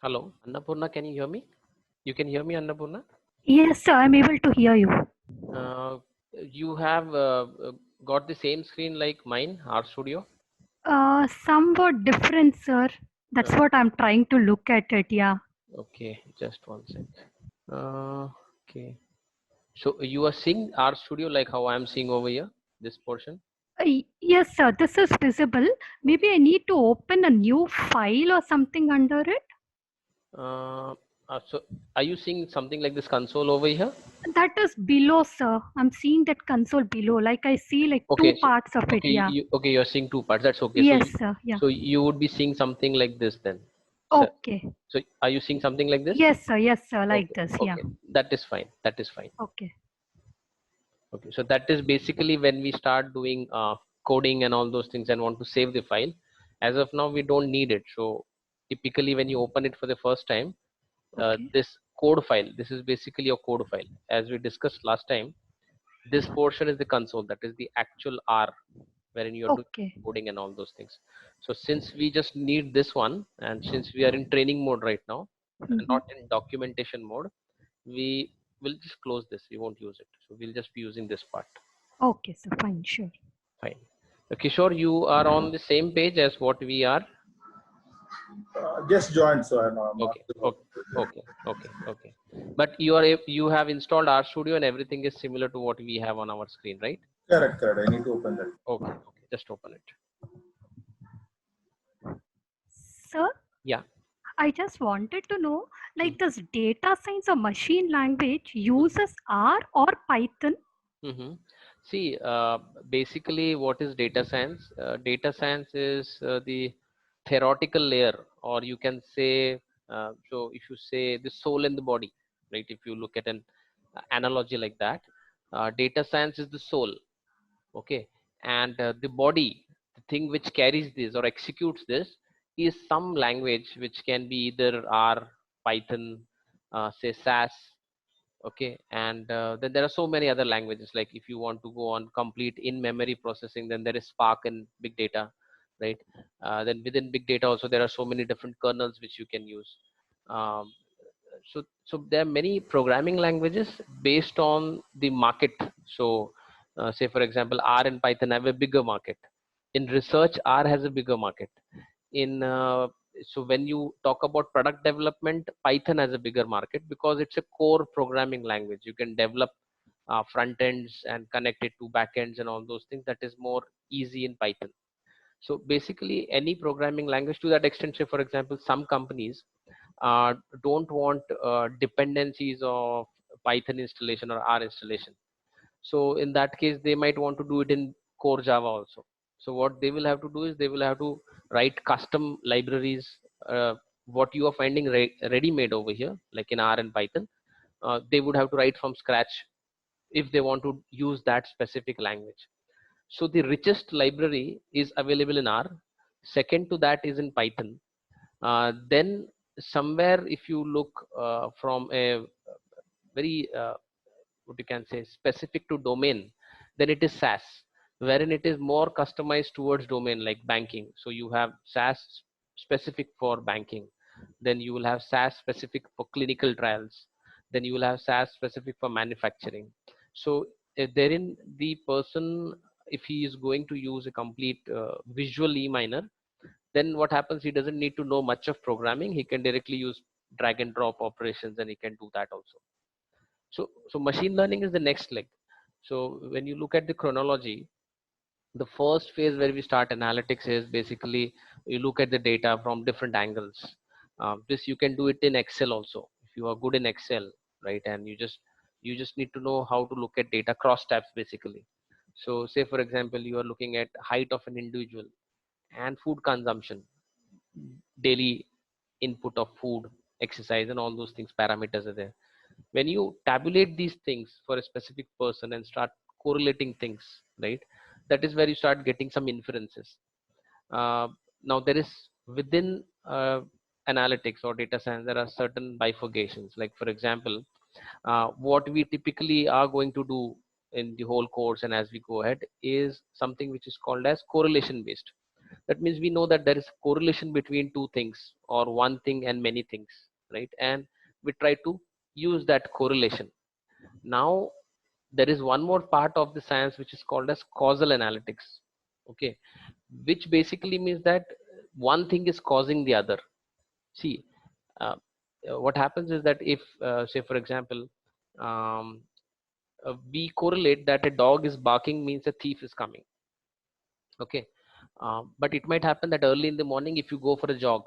Hello, Annapurna, can you hear me? You can hear me, Annapurna? Yes, sir, I'm able to hear you. Uh, you have got the same screen like mine, R Studio? Somewhat different, sir. That's Uh, what I'm trying to look at it. Yeah. okay, just one sec. Okay. So you are seeing R Studio like how I'm seeing over here, this portion? Yes, sir. This is visible. Maybe Okay. I need to open a new file or something under it. Uh, so are you seeing something like this console over here? That is below, sir. I'm seeing that console below. Like I see like two Okay, so parts of it. Yeah. you're seeing two parts. That's okay. Yes, sir. Yeah. So you would be seeing something like this then. So Okay. so are you seeing something like this? Yes, sir. Yes, sir. Like Okay, this. Yeah. okay. That is fine. That is fine. Okay. Okay, so that is basically when we start doing coding and all those things and want to save the file. As of now, we don't need it. So typically, when you open it for the first time, Okay. this code file, this is basically your code file. As we discussed last time, this portion is the console. That is the actual R, wherein you're doing Okay. coding and all those things. So since we just need this one, and since we are in training mode right now, and Mm-hmm. not in documentation mode, we will just close this. We won't use it. So we'll just be using this part. Okay, sir. Fine. Sure. Fine. Kishore, you are on the same page as what we are. Just joined, so I'm not Okay, sure. okay, okay, okay, okay. But you have installed RStudio and everything is similar to what we have on our screen, right? Correct, correct. I need to open that. Okay, okay. Just open it. Sir, Yeah. I just wanted to know, like, Mm-hmm. does data science or machine language uses R or Python? Mm-hmm. See, basically, what is data science? Data science is the theoretical layer, or you can say, so if you say the soul and the body, right? If you look at an analogy like that, data science is the soul, okay, and the body, the thing which carries this or executes this, is some language which can be either R, Python, say SAS, okay, and then there are so many other languages. Like if you want to go on complete in memory processing, then there is Spark and big data, right? Then within big data also there are so many different kernels which you can use. Um, so so there are many programming languages based on the market. So say for example, R and Python have a bigger market. In research, R has a bigger market. In So when you talk about product development, Python has a bigger market because it's a core programming language. You can develop front ends and connect it to back ends and all those things. That is more easy in Python. So basically any programming language to that extent. Say for example, some companies uh, don't want dependencies of Python installation or R installation. So in that case, they might want to do it in core Java also. So what they will have to do is they will have to write custom libraries, what you are finding ready made over here, like in R and Python. They would have to write from scratch if they want to use that specific language. So the richest library is available in R. Second to that is in Python. Then somewhere, if you look from a very what you can say specific to domain, then it is SAS, wherein it is more customized towards domain like banking. So you have SAS specific for banking, then you will have SAS specific for clinical trials, then you will have SAS specific for manufacturing. So therein the person, if he is going to use a complete visual e-miner, then what happens, he doesn't need to know much of programming. He can directly use drag and drop operations and he can do that also. So machine learning is the next leg. So when you look at the chronology, the first phase where we start analytics is basically you look at the data from different angles. This you can do it in Excel also if you are good in Excel, right? And you just need to know how to look at data cross tabs basically. So say for example, you are looking at height of an individual and food consumption, daily input of food, exercise, and all those things, parameters are there. When you tabulate these things for a specific person and start correlating things, right, that is where you start getting some inferences. uh, Now there is within analytics or data science, there are certain bifurcations. Like for example, what we typically are going to do in the whole course and as we go ahead is something which is called as correlation based. That means we know that there is correlation between two things or one thing and many things, right? And we try to use that correlation. Now there is one more part of the science which is called as causal analytics, okay, which basically means that one thing is causing the other. See, uh, what happens is that if say for example, um, we correlate that a dog is barking means a thief is coming, okay. But it might happen that early in the morning if you go for a jog,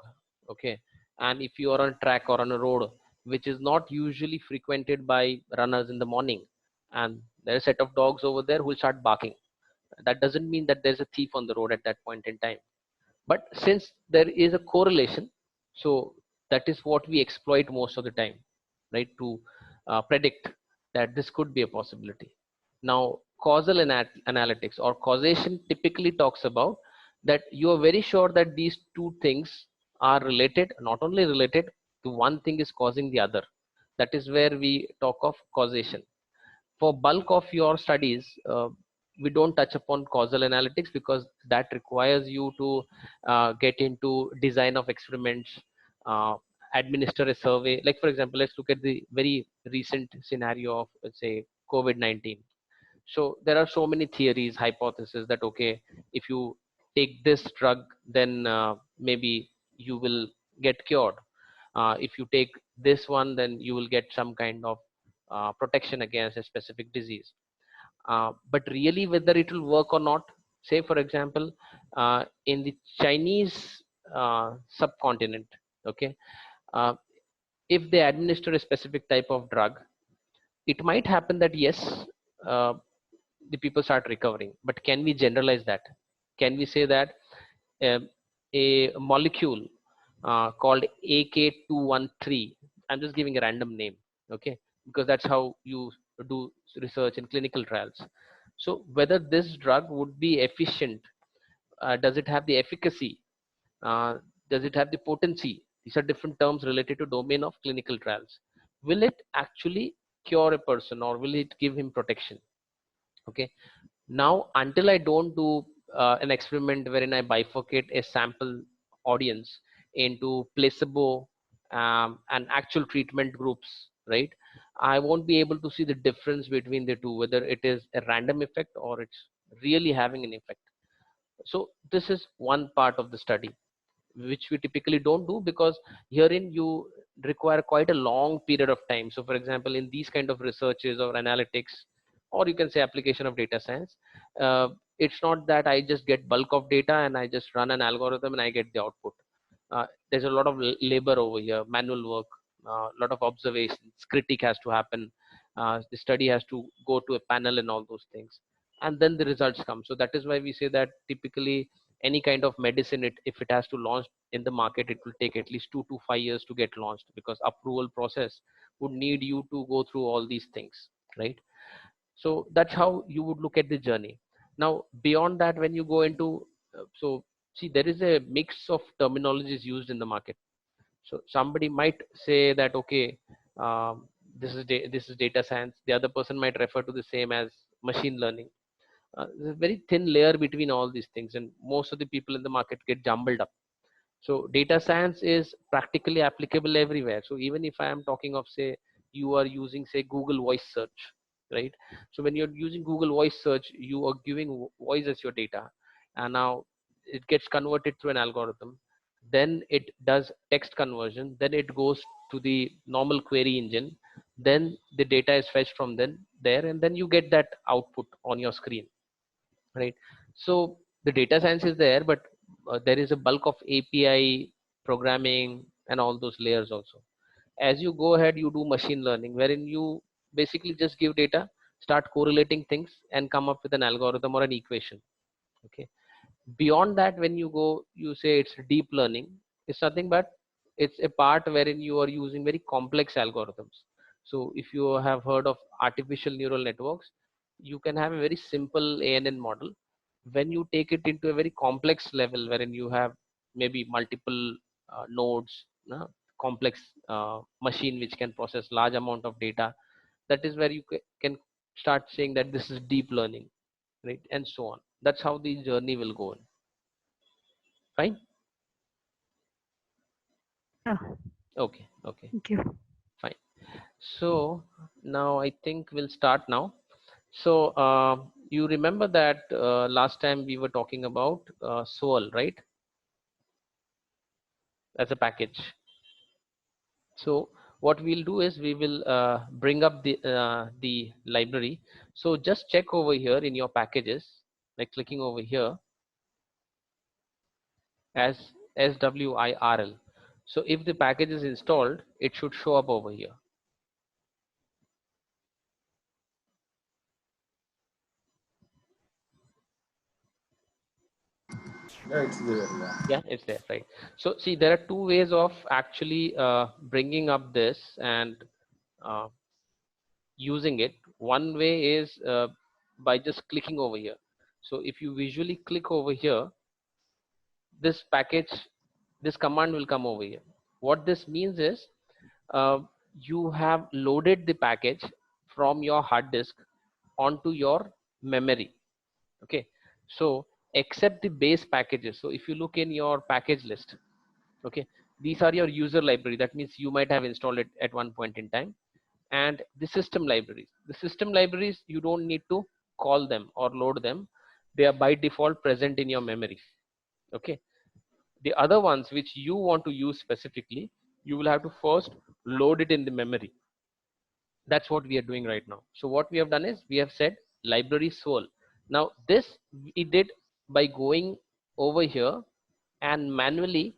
okay, and if you are on a track or on a road which is not usually frequented by runners in the morning, and there are a set of dogs over there who will start barking, that doesn't mean that there's a thief on the road at that point in time. But since there is a correlation, so that is what we exploit most of the time, right, to predict that this could be a possibility. Now causal analytics or causation typically talks about that you are very sure that these two things are related, not only related to one thing is causing the other. That is where we talk of causation. For bulk of your studies, we don't touch upon causal analytics because that requires you to get into design of experiments, uh, administer a survey. Like for example, let's look at the very recent scenario of, let's say, COVID-19. So there are so many theories, hypotheses that okay, if you take this drug, then maybe you will get cured. If you take this one, then you will get some kind of protection against a specific disease. But really, whether it will work or not, say for example, in the Chinese subcontinent, okay, uh, if they administer a specific type of drug, it might happen that yes, uh, the people start recovering. But can we generalize that? Can we say that um, a molecule called AK213, I'm just giving a random name, okay, because that's how you do research in clinical trials. So whether this drug would be efficient, does it have the efficacy, uh, does it have the potency? These are different terms related to domain of clinical trials. Will it actually cure a person or will it give him protection? Okay, now until I don't do an experiment wherein I bifurcate a sample audience into placebo and actual treatment groups, right, I won't be able to see the difference between the two, whether it is a random effect or it's really having an effect. So this is one part of the study which we typically don't do, because herein you require quite a long period of time. So for example, in these kind of researches or analytics, or you can say application of data science, it's not that I just get bulk of data and I just run an algorithm and I get the output. There's a lot of labor over here, manual work, a lot of observations, critique has to happen, the study has to go to a panel and all those things, and then the results come. So that is why we say that typically any kind of medicine, if it has to launch in the market, it will take at least 2 to 5 years to get launched, because approval process would need you to go through all these things, right? So that's how you would look at the journey. Now beyond that, when you go into so see, there is a mix of terminologies used in the market. So somebody might say that okay, this is data science, the other person might refer to the same as machine learning. There's a very thin layer between all these things, and most of the people in the market get jumbled up. So data science is practically applicable everywhere. So even if I am talking of, say, you are using, say, Google voice search, right? So when you're using Google voice search, you are giving voice as your data, and now it gets converted through an algorithm, then it does text conversion, then it goes to the normal query engine, then the data is fetched from then there, and then you get that output on your screen, right? So the data science is there, but there is a bulk of API programming and all those layers also. As you go ahead, you do machine learning, wherein you basically just give data, start correlating things, and come up with an algorithm or an equation. Okay. Beyond that, when you go, you say it's deep learning. It's nothing but it's a part wherein you are using very complex algorithms. So if you have heard of artificial neural networks, you can have a very simple ANN model. When you take it into a very complex level wherein you have maybe multiple nodes, complex machine which can process large amount of data, that is where you can start saying that this is deep learning, right, and so on. That's how the journey will go on. Fine. Yeah. Okay. Okay. Thank you. Fine. So now I think we'll start now. So you remember that last time we were talking about Soul, right? As a package. So what we'll do is we will bring up the library. So just check over here in your packages, like clicking over here as SWIRL. So if the package is installed, it should show up over here. Yeah, it's there. Yeah. Yeah, it's there, right? So see, there are two ways of actually bringing up this and uh, using it. One way is by just clicking over here. So if you visually click over here, this package, this command will come over here. What this means is uh, you have loaded the package from your hard disk onto your memory. Okay, so except the base packages. So if you look in your package list, okay, these are your user library. That means you might have installed it at one point in time. And the system libraries, you don't need to call them or load them. They are by default present in your memory. Okay, the other ones which you want to use specifically, you will have to first load it in the memory. That's what we are doing right now. So what we have done is we have said library soul. Now this we did by going over here and manually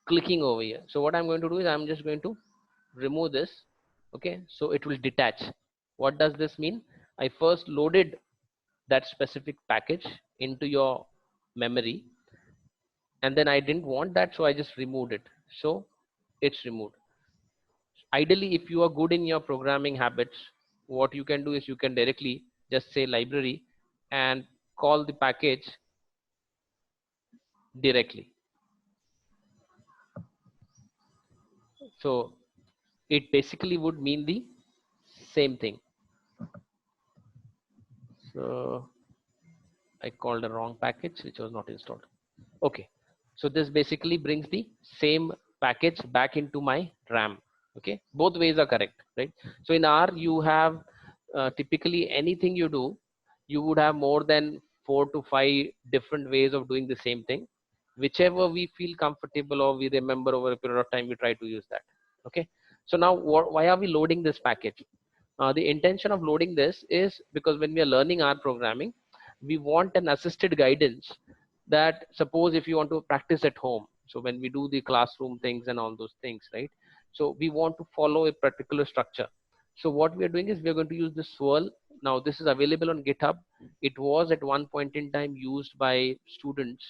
clicking over here. So what I'm going to do is I'm just going to remove this. Okay, so it will detach. What does this mean? I first loaded that specific package into your memory, and then I didn't want that, so I just removed it. So it's removed. Ideally, if you are good in your programming habits, what you can do is you can directly just say library and call the package directly. So it basically would mean the same thing. So I called a wrong package which was not installed. Okay, so this basically brings the same package back into my RAM. Okay, both ways are correct, right? So in R you have typically anything you do, you would have more than 4 to 5 different ways of doing the same thing. Whichever we feel comfortable or we remember over a period of time, we try to use that. Okay, so now why are we loading this package? The intention of loading this is because when we are learning R programming, we want an assisted guidance. That suppose if you want to practice at home, so when we do the classroom things and all those things, right? So we want to follow a particular structure. So what we are doing is we are going to use the swirl. Now this is available on GitHub. It was at one point in time used by students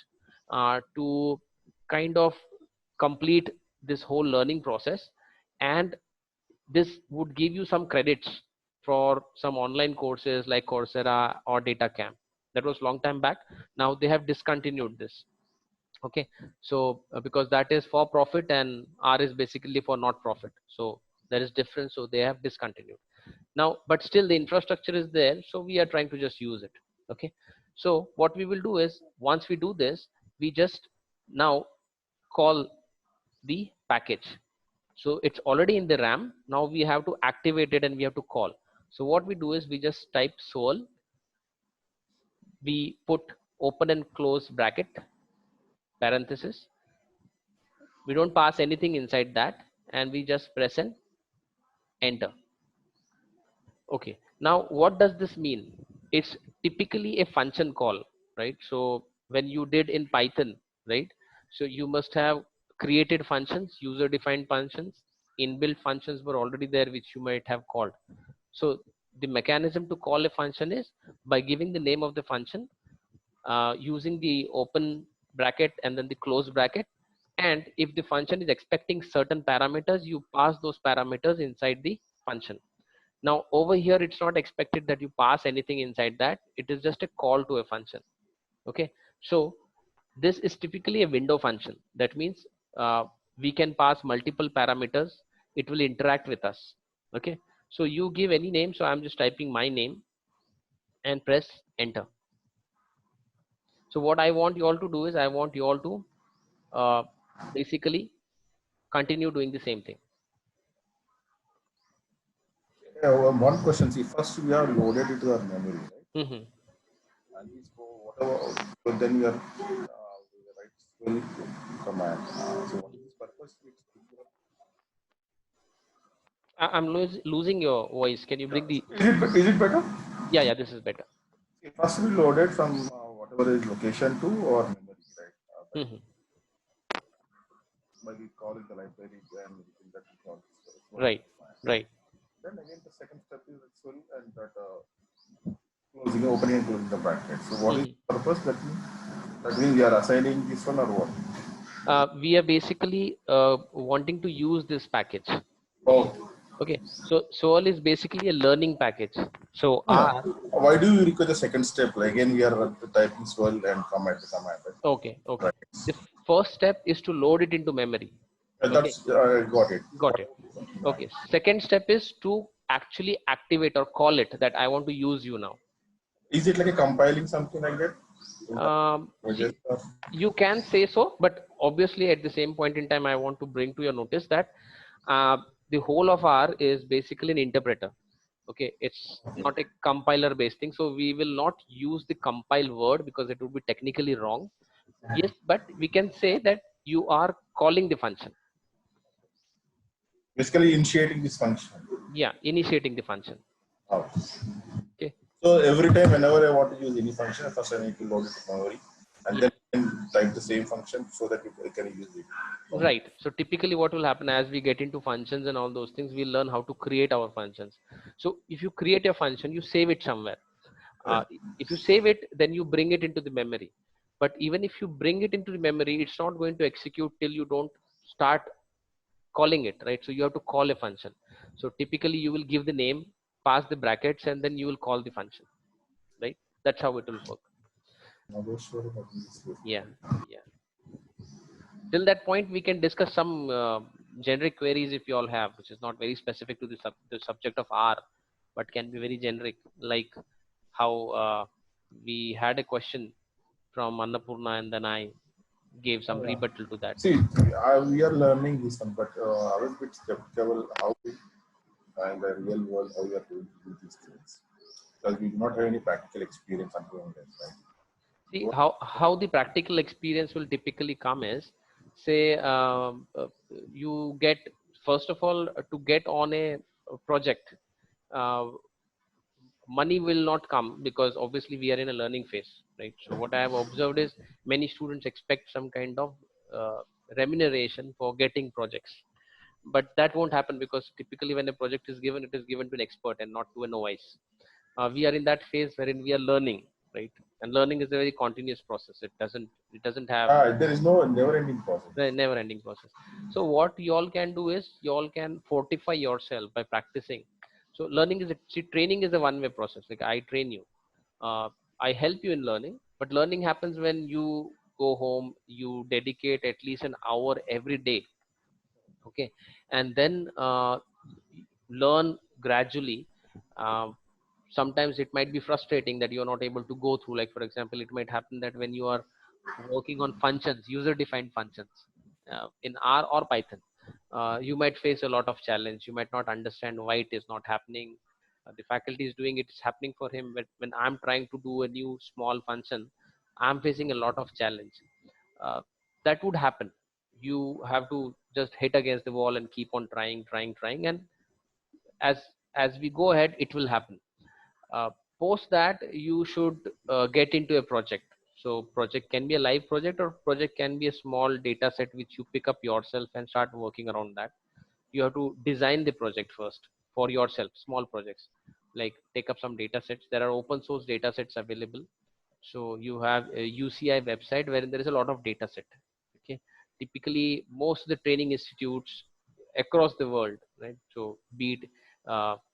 to kind of complete this whole learning process, and this would give you some credits for some online courses like Coursera or DataCamp. That was long time back. Now they have discontinued this. Okay, so because that is for profit and R is basically for not profit, so there is difference, so they have discontinued now, but still the infrastructure is there, so we are trying to just use it. Okay, so what we will do is once we do this, we just now call the package. So it's already in the RAM. Now we have to activate it and we have to call. So what we do is we just type soul, we put open and close bracket, parenthesis, we don't pass anything inside that, and we just press and enter. Okay, now what does this mean? It's typically a function call, right? So when you did in Python, right, so you must have created functions, user defined functions, inbuilt functions were already there which you might have called. So the mechanism to call a function is by giving the name of the function, using the open bracket and then the close bracket, and if the function is expecting certain parameters, you pass those parameters inside the function. Now over here it's not expected that you pass anything inside that, it is just a call to a function. Okay, so this is typically a window function. That means we can pass multiple parameters, it will interact with us. Okay, so you give any name, so I'm just typing my name and press enter. So what I want you all to do is I want you all to basically continue doing the same thing. Yeah, one question. See, first we are loaded into our memory, right? Hmm. And we go whatever, but then we are we write scroll command. So what is this purpose? I'm losing your voice. Can you bring the? Is it better? Yeah, this is better. See, first we loaded from whatever is location to or memory, right? Hmm. By we call it the library and within that we call this scroll Right, command. right. Then again the second step is scroll and that closing, opening and closing the bracket. So what is Hmm. the purpose? That means we are assigning this one or what? We are basically wanting to use this package. Oh, Okay, so Soul is basically a learning package. So no, R. no. Why do you require the second step? Like, again, we are typing swirl and command, right? Okay, Right. the first step is to load it into memory. Okay, That's got it. got it. Okay, second step is to actually activate or call it that I want to use you now. Is it like a compiling something like that? See, you can say so, but obviously at the same point in time, I want to bring to your notice that uh, the whole of R is basically an interpreter. Okay, it's not a compiler based thing, so we will not use the compile word because it would be technically wrong. Yes, but we can say that you are calling the function. Basically, initiating this function. Yeah, initiating the function. Oh. Okay. So every time, whenever I want to use any function, first I need to load it to memory, and Yeah. then type the same function so that I can use it. Right. So typically what will happen as we get into functions and all those things, we'll learn how to create our functions. So if you create a function, you save it somewhere. Right. If you save it, then you bring it into the memory. But even if you bring it into the memory, it's not going to execute till you don't start calling it, right? So you have to call a function. So typically you will give the name, pass the brackets, and then you will call the function, right? That's how it will work. Yeah, yeah. Till that point, we can discuss some generic queries if you all have, which is not very specific to the subject of R, but can be very generic, like how we had a question from Annapurna and then I gave some Yeah. rebuttal to that. See, we are learning this one, but I was a bit skeptical how we, in the real world, how we are going to do these things. Because we do not have any practical experience on doing this, right? See how the practical experience will typically come is, say you get, first of all, to get on a project, uh, money will not come because obviously we are in a learning phase, right? So what I have observed is many students expect some kind of uh, remuneration for getting projects, but that won't happen because typically when a project is given, it is given to an expert and not to a novice. We are in that phase wherein we are learning, right? And learning is a very continuous process. It doesn't have There is no never-ending process. a never ending process. So what you all can do is you all can fortify yourself by practicing. So learning is training is a one way process. Like I train you, uh, I help you in learning, but learning happens when you go home, you dedicate at least an hour every day. Okay, and then learn gradually. uh, Sometimes it might be frustrating that you're not able to go through, like for example, it might happen that when you are working on functions, user defined functions, in R or Python, you might face a lot of challenge. You might not understand why it is not happening. The faculty is doing it, it's happening for him, but when I'm trying to do a new small function, I'm facing a lot of challenge. uh, that would happen. You have to just hit against the wall and keep on trying, and as as we go ahead, it will happen. uh, Post that, you should get into a project. So project can be a live project, or project can be a small data set which you pick up yourself and start working around that. You have to design the project first for yourself, small projects, like take up some data sets. There are open source data sets available. So you have a UCI website where there is a lot of data set. Okay, typically most of the training institutes across the world, right? So be it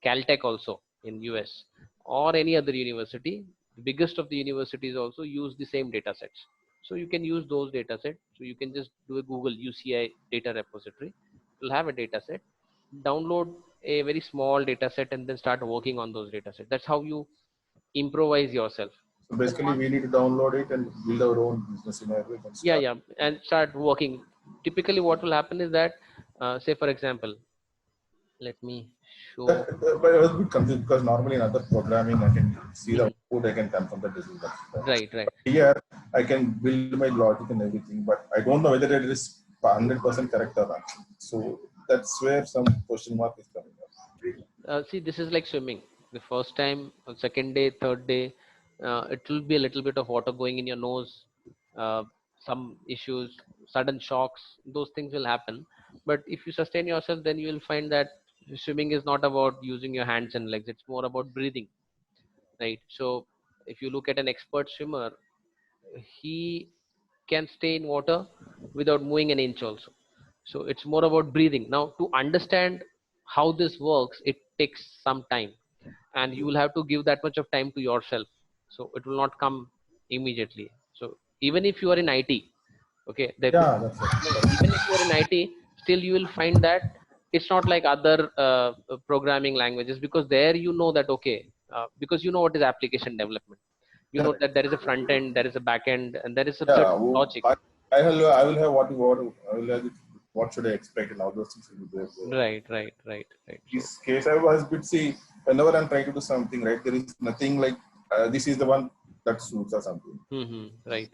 Caltech also in US or any other university, the biggest of the universities also use the same data sets. So you can use those data sets. So you can just do a Google UCI data repository. You'll have a data set, download a very small data set, and then start working on those data sets. That's how you improvise yourself. So basically, we need to download it and build our own business scenario and start. Yeah, and start working. Typically what will happen is that say for example, let me show. But I was a bit confused because normally in other programming, I can see the Mhm. output, I can confirm that this is that. Right. Here, I can build my logic and everything, but I don't know whether it is 100% correct or not. So that's where some question mark is coming up. See, this is like swimming. The first time, second day, third day, it will be a little bit of water going in your nose, uh, some issues, sudden shocks, those things will happen. But if you sustain yourself, then you will find that swimming is not about using your hands and legs, it's more about breathing, right? So if you look at an expert swimmer, he can stay in water without moving an inch also. So it's more about breathing. Now to understand how this works, it takes some time, and you will have to give that much of time to yourself, so it will not come immediately. So even if you are in IT, okay, there could, Yeah, that's no, it. even if you are in IT, still you will find that it's not like other programming languages, because there you know that, okay, because you know what is application development, you know Correct. that there is a front end, there is a back end, and there is a Yeah, certain logic. I will have what you want. I will have what should I expect and all those things will be there. So Right. So this case, I was bit see whenever I'm trying to do something, right? There is nothing like this is the one that suits or something. right.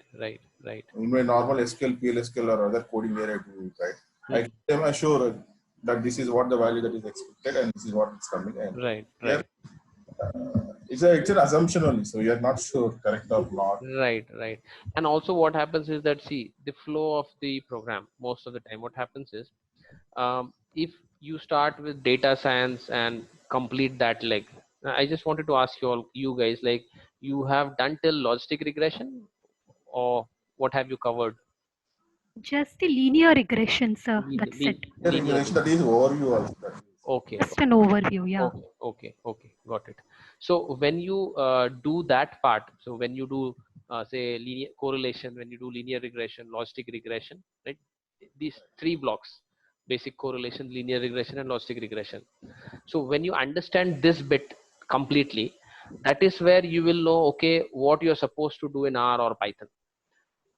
In my normal SQL, PLSQL, or other coding where I do it, right? Hmm. I am assured that this is what the value that is expected and this is what is coming. And Right, here, right, it's an assumption only, so you are not sure correct or not. right. And also, what happens is that, see, the flow of the program most of the time, what happens is, if you start with data science and complete that leg, I just wanted to ask you guys, like, you have done till logistic regression, or what have you covered? Just the linear regression, sir. That's it. Linear. That is overview also. That is. Okay. Just an overview, yeah. Okay, got it. So when you do that part, so when you do say linear correlation, when you do linear regression, logistic regression, right? These three blocks: basic correlation, linear regression, and logistic regression. So when you understand this bit completely, that is where you will know, okay, what you're supposed to do in R or Python.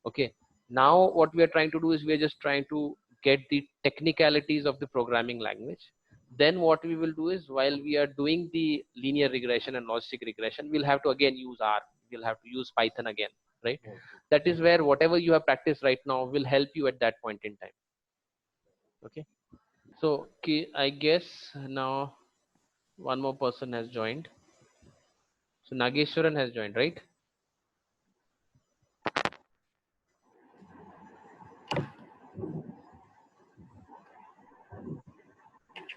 Okay, now what we are trying to do is we are just trying to get the technicalities of the programming language. Then what we will do is, while we are doing the linear regression and logistic regression, we'll have to again use R, we'll have to use Python again, right? That is where whatever you have practiced right now will help you at that point in time. Okay, so okay, I guess now one more person has joined. So Nageshwaran has joined, right?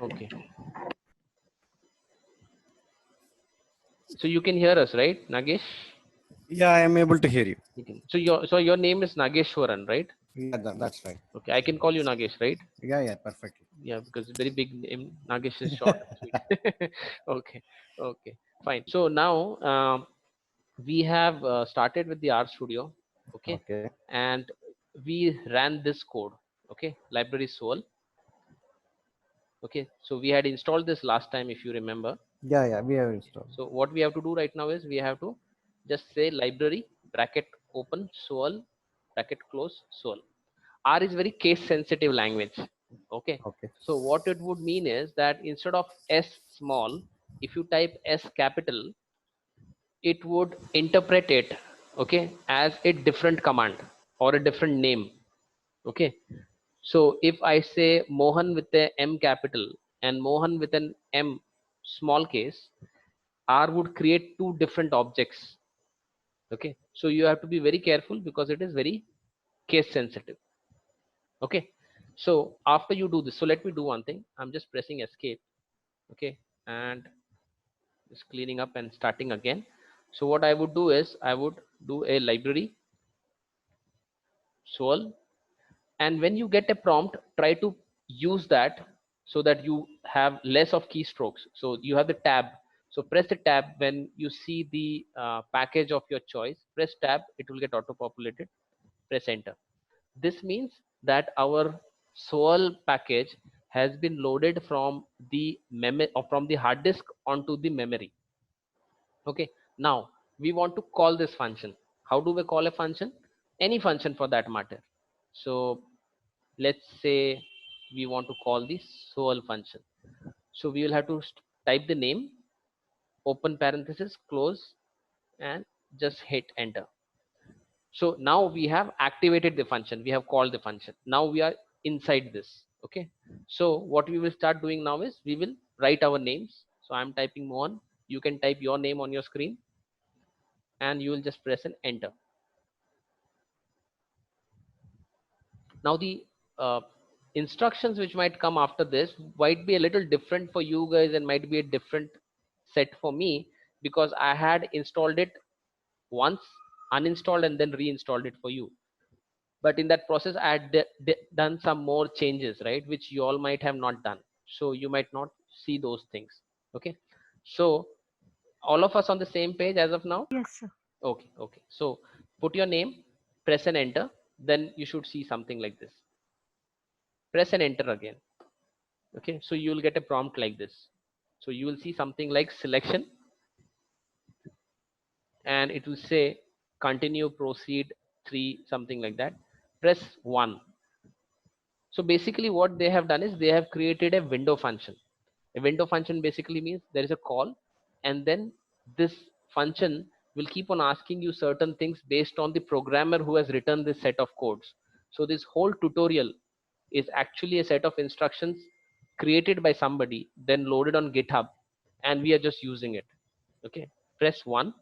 Okay, so you can hear us, right, Nagesh? Yeah, I am able to hear you. You can. So your name is Nageshwaran, right? Yeah, that's right. Okay, I can call you Nagesh, right? Yeah, perfectly. Yeah, because very big name. Nagesh is short and sweet. Okay, fine. So now we have started with the R Studio, okay, Okay. and we ran this code, okay, library Soul, okay. So we had installed this last time, if you remember. Yeah, we have installed. So what we have to do right now is we have to just say library bracket open Soul bracket close Soul. R is very case sensitive language. Okay. Okay. So what it would mean is that instead of S small, if you type S capital, it would interpret it, okay, as a different command or a different name. Okay. So if I say Mohan with a M capital and Mohan with an M small case, R would create two different objects. Okay. So you have to be very careful because it is very case sensitive. Okay, so after you do this, so let me do one thing. I'm just pressing escape, okay, and just cleaning up and starting again. So what I would do is I would do a library Soul, and when you get a prompt, try to use that so that you have less of keystrokes. So you have the tab, so press the tab when you see the package of your choice. Press tab, it will get auto populated. Press enter. This means that our Soul package has been loaded from the memory or from the hard disk onto the memory. Okay, now we want to call this function. How do we call a function? Any function for that matter. So let's say we want to call the sol function. So we will have to type the name, open parenthesis, close, and just hit enter. So now we have activated the function, we have called the function. Now we are inside this. Okay, so what we will start doing now is we will write our names. So I'm typing Mohan, you can type your name on your screen, and you will just press an enter. Now the instructions which might come after this might be a little different for you guys and might be a different set for me, because I had installed it once, uninstalled, and then reinstalled it for you. But in that process I had done some more changes, right, which you all might have not done, so you might not see those things. Okay, so all of us on the same page as of now? Yes, sir. Okay, so put your name, press and enter, then you should see something like this. Press and enter again. Okay, so you will get a prompt like this. So you will see something like selection, and it will say continue, proceed, 3, something like that. Press 1. So basically what they have done is they have created a window function. A window function basically means there is a call, and then this function will keep on asking you certain things based on the programmer who has written this set of codes. So this whole tutorial is actually a set of instructions created by somebody, then loaded on GitHub, and we are just using it. Okay, press 1.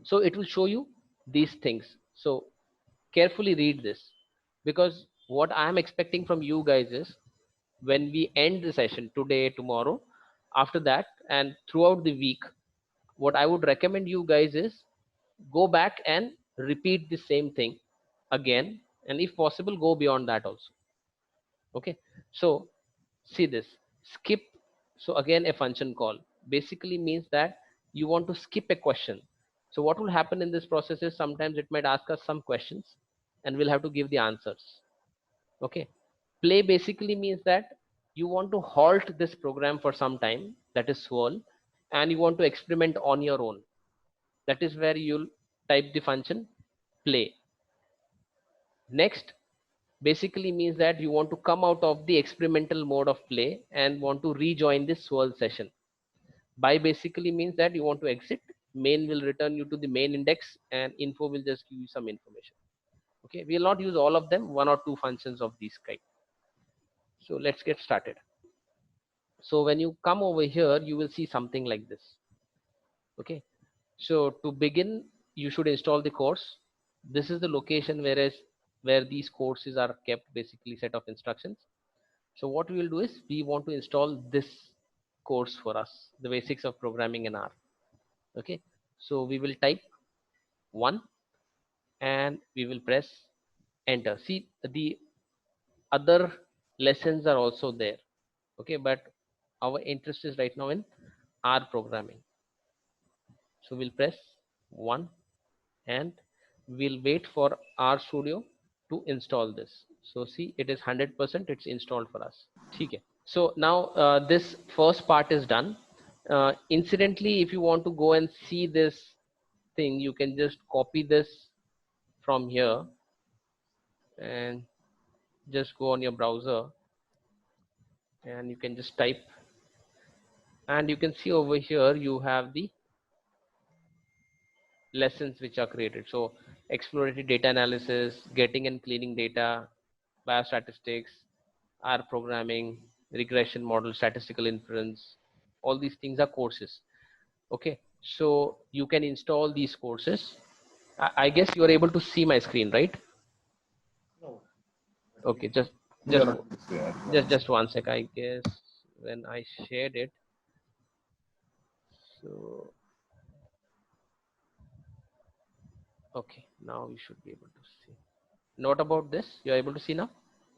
So it will show you these things. So carefully read this, because what I am expecting from you guys is when we end the session today, tomorrow, after that, and throughout the week, what I would recommend you guys is go back and repeat the same thing again, and if possible go beyond that also. Okay, so see this skip. So again, a function call basically means that you want to skip a question. So what will happen in this process is sometimes it might ask us some questions and we'll have to give the answers. Okay, play basically means that you want to halt this program for some time, that is swirl, and you want to experiment on your own. That is where you'll type the function play. Next basically means that you want to come out of the experimental mode of play and want to rejoin this swirl session. By basically means that you want to exit. Main will return you to the main index, and info will just give you some information. Okay, we will not use all of them, 1 or 2 functions of these kind. So let's get started. So when you come over here, you will see something like this. Okay, so to begin, you should install the course. This is the location where these courses are kept, basically set of instructions. So what we will do is we want to install this course for us, the basics of programming in R. Okay, so we will type 1 and we will press enter. See, the other lessons are also there. Okay, but our interest is right now in R programming. So we'll press 1 and we'll wait for RStudio to install this. So see, it is 100%, it's installed for us. Okay. So now this first part is done. Incidentally, if you want to go and see this thing, you can just copy this from here and just go on your browser and you can just type, and you can see over here you have the lessons which are created. So exploratory data analysis, getting and cleaning data, biostatistics, R programming, regression model, statistical inference, all these things are courses. Okay, so you can install these courses. I guess you are able to see my screen, right? No. Okay, just one sec. I guess when I shared it, so okay, now you should be able to see. Note about this, you are able to see now?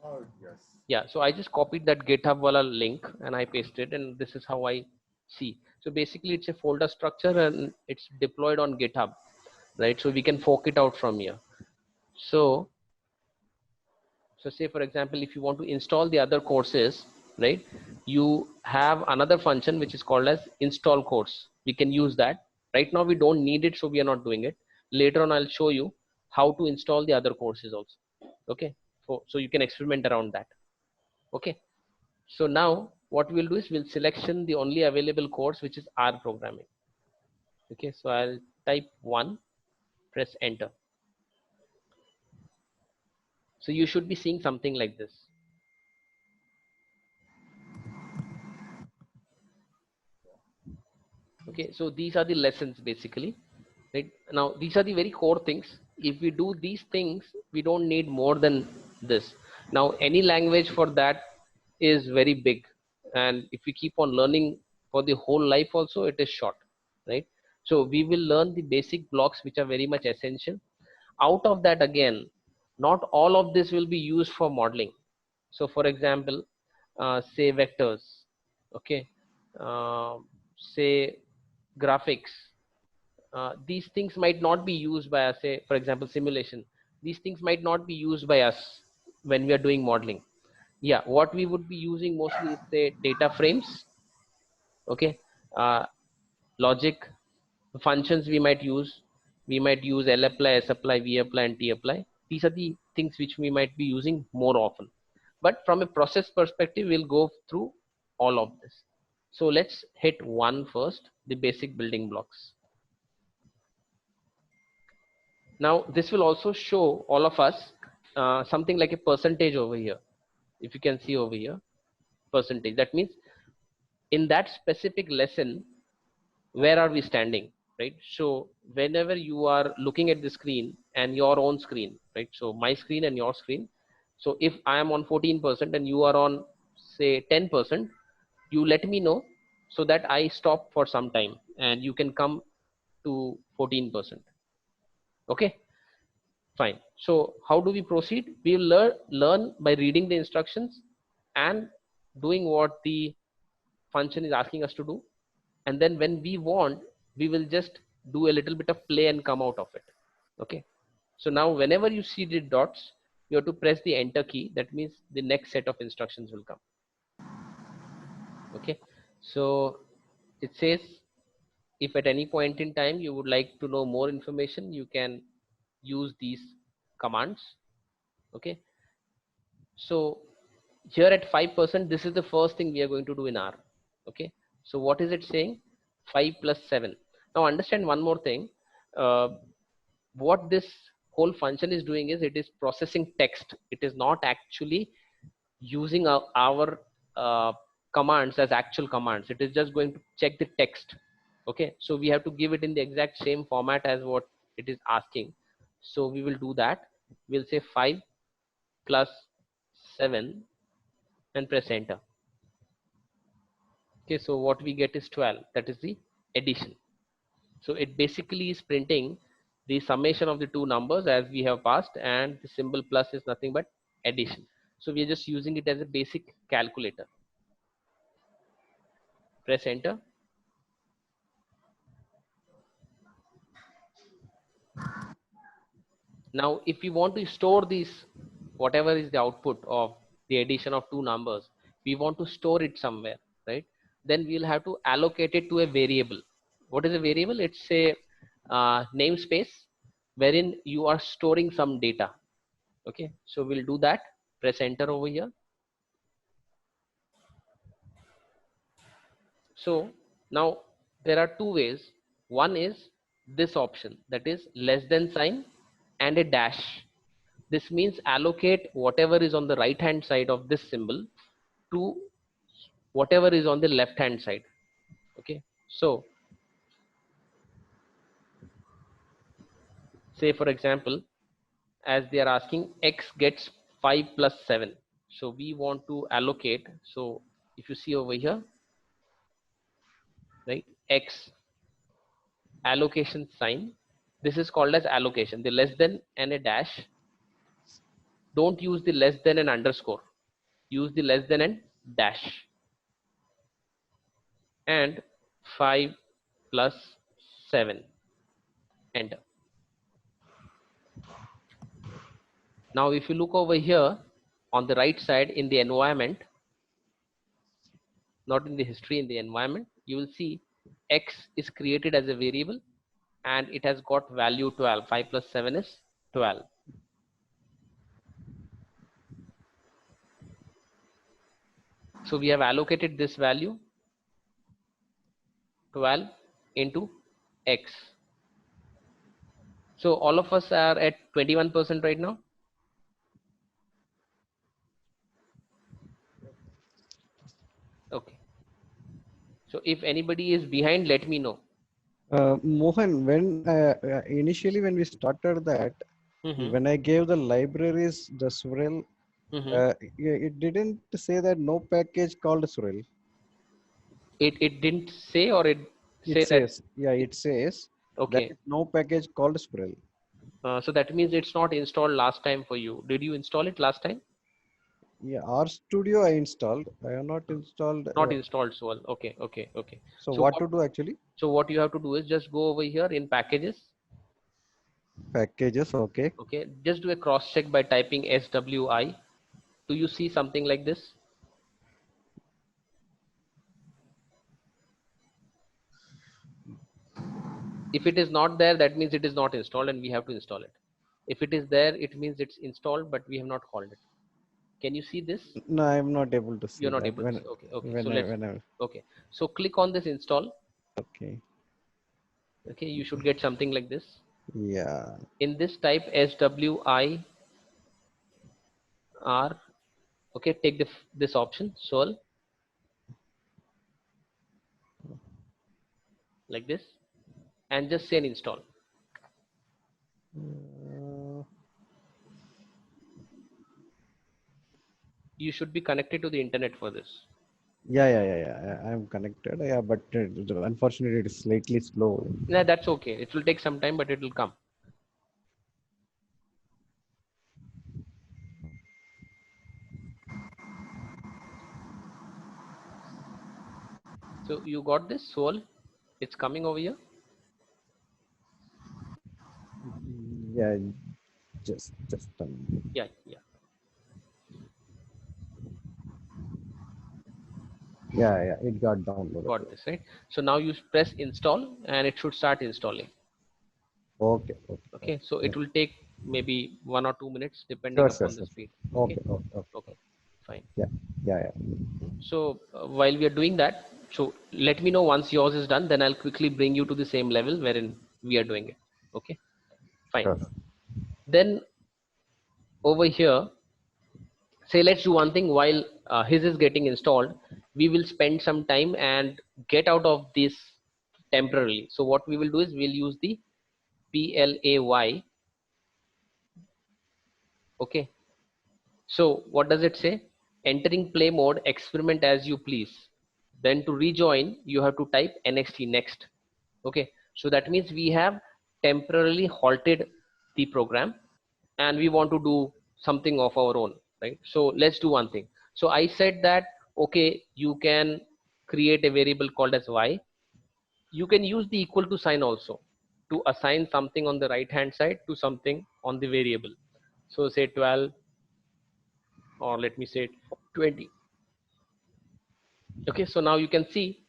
Oh, yes. Yeah, so I just copied that GitHub wala link and I pasted, and this is how I see. So basically it's a folder structure and it's deployed on GitHub, right? So we can fork it out from here. So say for example, if you want to install the other courses, right, you have another function which is called as install course. We can use that, Right now we don't need it, so we are not doing it. Later on I'll show you how to install the other courses also. Okay, so you can experiment around that. Okay, so now what we'll do is we'll selection the only available course, which is R programming. Okay, so I'll type 1, press enter. So you should be seeing something like this. Okay, so these are the lessons basically. Right now, these are the very core things. If we do these things, we don't need more than this. Now, any language for that is very big, and if we keep on learning for the whole life also, it is short, right? So we will learn the basic blocks which are very much essential. Out of that, again, not all of this will be used for modeling. So for example, say vectors, okay, say graphics, these things might not be used by us. Say for example simulation, these things might not be used by us when we are doing modeling. Yeah, what we would be using mostly is say data frames, okay, uh, logic functions we might use lapply, sapply, vapply and tapply. These are the things which we might be using more often, but from a process perspective we'll go through all of this. So let's hit one first, the basic building blocks. Now this will also show all of us something like a percentage over here. If you can see over here, percentage, that means in that specific lesson where are we standing, right? So whenever you are looking at the screen and your own screen, right, so my screen and your screen, so if I am on 14% and you are on say 10%, you let me know so that I stop for some time and you can come to 14%. Okay, fine. So how do we proceed? We will learn by reading the instructions and doing what the function is asking us to do, and then when we want, we will just do a little bit of play and come out of it. Okay, so now whenever you see the dots, you have to press the enter key. That means the next set of instructions will come. Okay, so it says if at any point in time you would like to know more information, you can use these commands. Okay, so here at 5%, this is the first thing we are going to do in R. Okay, so what is it saying? 5 plus 7. Now understand one more thing. What this whole function is doing is it is processing text. It is not actually using our commands as actual commands. It is just going to check the text. Okay, so we have to give it in the exact same format as what it is asking. So we will do that. We'll say 5 plus 7 and press enter. Okay, so what we get is 12. That is the addition. So it basically is printing the summation of the two numbers as we have passed, and the symbol plus is nothing but addition. So we are just using it as a basic calculator. Press enter. Now if we want to store these, whatever is the output of the addition of two numbers, we want to store it somewhere, right? Then we'll have to allocate it to a variable. What is a variable? It's a namespace wherein you are storing some data. Okay, so we'll do that. Press enter over here. So now there are two ways. One is this option, that is less than sign and a dash. This means allocate whatever is on the right hand side of this symbol to whatever is on the left hand side. Okay, so say for example, as they are asking, x gets 5 plus 7. So we want to allocate. So if you see over here, right, x allocation sign, this is called as allocation. The less than and a dash, don't use the less than and underscore, use the less than and dash. And 5 plus 7, enter. Now if you look over here on the right side in the environment, not in the history, in the environment, you will see x is created as a variable and it has got value 12. 5 plus 7 is 12. So we have allocated this value 12 into x. So all of us are at 21% right now. Okay. So if anybody is behind, let me know. Mohan, when initially when we started that, when I gave the libraries the Swirl, it didn't say that no package called Swirl. It didn't say, or it It say that? says, yeah, it says that Okay. no package called Swirl. So that means it's not installed last time for you. Did you install it last time? Yeah, RStudio I installed. I have not installed. Not installed Swirl. Okay. So what to do actually? So what you have to do is just go over here in packages. Packages, okay. Okay. Just do a cross check by typing SWI. Do you see something like this? If it is not there, that means it is not installed and we have to install it. If it is there, it means it's installed, but we have not called it. Can you see this? No, I'm not able to see. You're not that. able to see. Okay. When So I, okay. So click on this install. okay. Okay. You should get something like this. Yeah. In this, type SWIR. Okay. Take this option, Swirl, like this, and just say install. You should be connected to the internet for this. Yeah. I'm connected. Yeah, but unfortunately, it is slightly slow. Yeah, that's okay. It will take some time, but it will come. So you got this, Swirl? It's coming over here. Yeah, just Yeah. Yeah, it got downloaded. Got this, right? So now you press install and it should start installing. Okay. So it will take maybe 1 or 2 minutes depending upon the speed. Okay. Fine. Yeah. So while we are doing that, so let me know once yours is done, then I'll quickly bring you to the same level wherein we are doing it. Okay, fine. Sure. Then over here, say let's do one thing. While his is getting installed, we will spend some time and get out of this temporarily. So what we will do is we'll use the PLAY. Okay, so what does it say? Entering play mode, experiment as you please. Then to rejoin, you have to type NXT next. Okay, so that means we have temporarily halted the program and we want to do something of our own, right? So let's do one thing. So I said that, okay, you can create a variable called as y. You can use the equal to sign also to assign something on the right hand side to something on the variable. So say 12, or let me say 20. Okay, so now you can see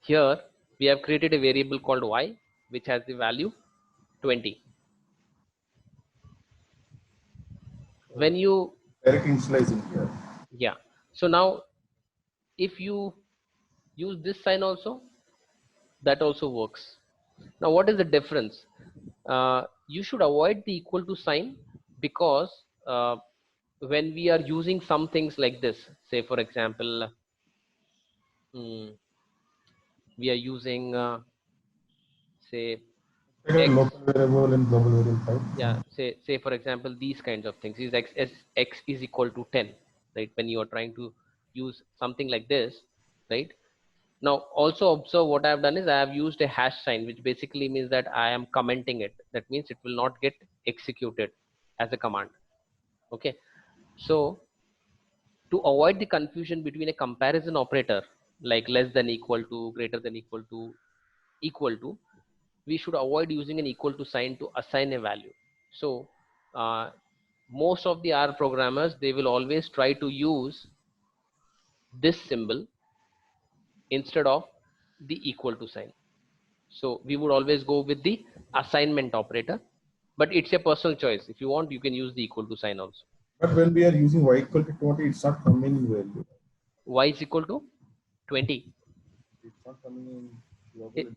here we have created a variable called y which has the value 20. When you Direct initializing here. Yeah, so now if you use this sign also, that also works. Now what is the difference? You should avoid the equal to sign because when we are using some things like this, say for example, we are using say Take a x, local variable and global variable type. yeah, say for example these kinds of things is x is equal to 10, right? When you are trying to use something like this, right? Now also observe what I have done is I have used a hash sign, which basically means that I am commenting it. That means it will not get executed as a command. Okay, so to avoid the confusion between a comparison operator like less than equal to, greater than equal to, equal to, we should avoid using an equal to sign to assign a value. So most of the R programmers, they will always try to use this symbol instead of the equal to sign. So we would always go with the assignment operator, but it's a personal choice. If you want, you can use the equal to sign also. But when we are using y equal to 20, it's not coming in value. Y is equal to 20. It's not coming in global.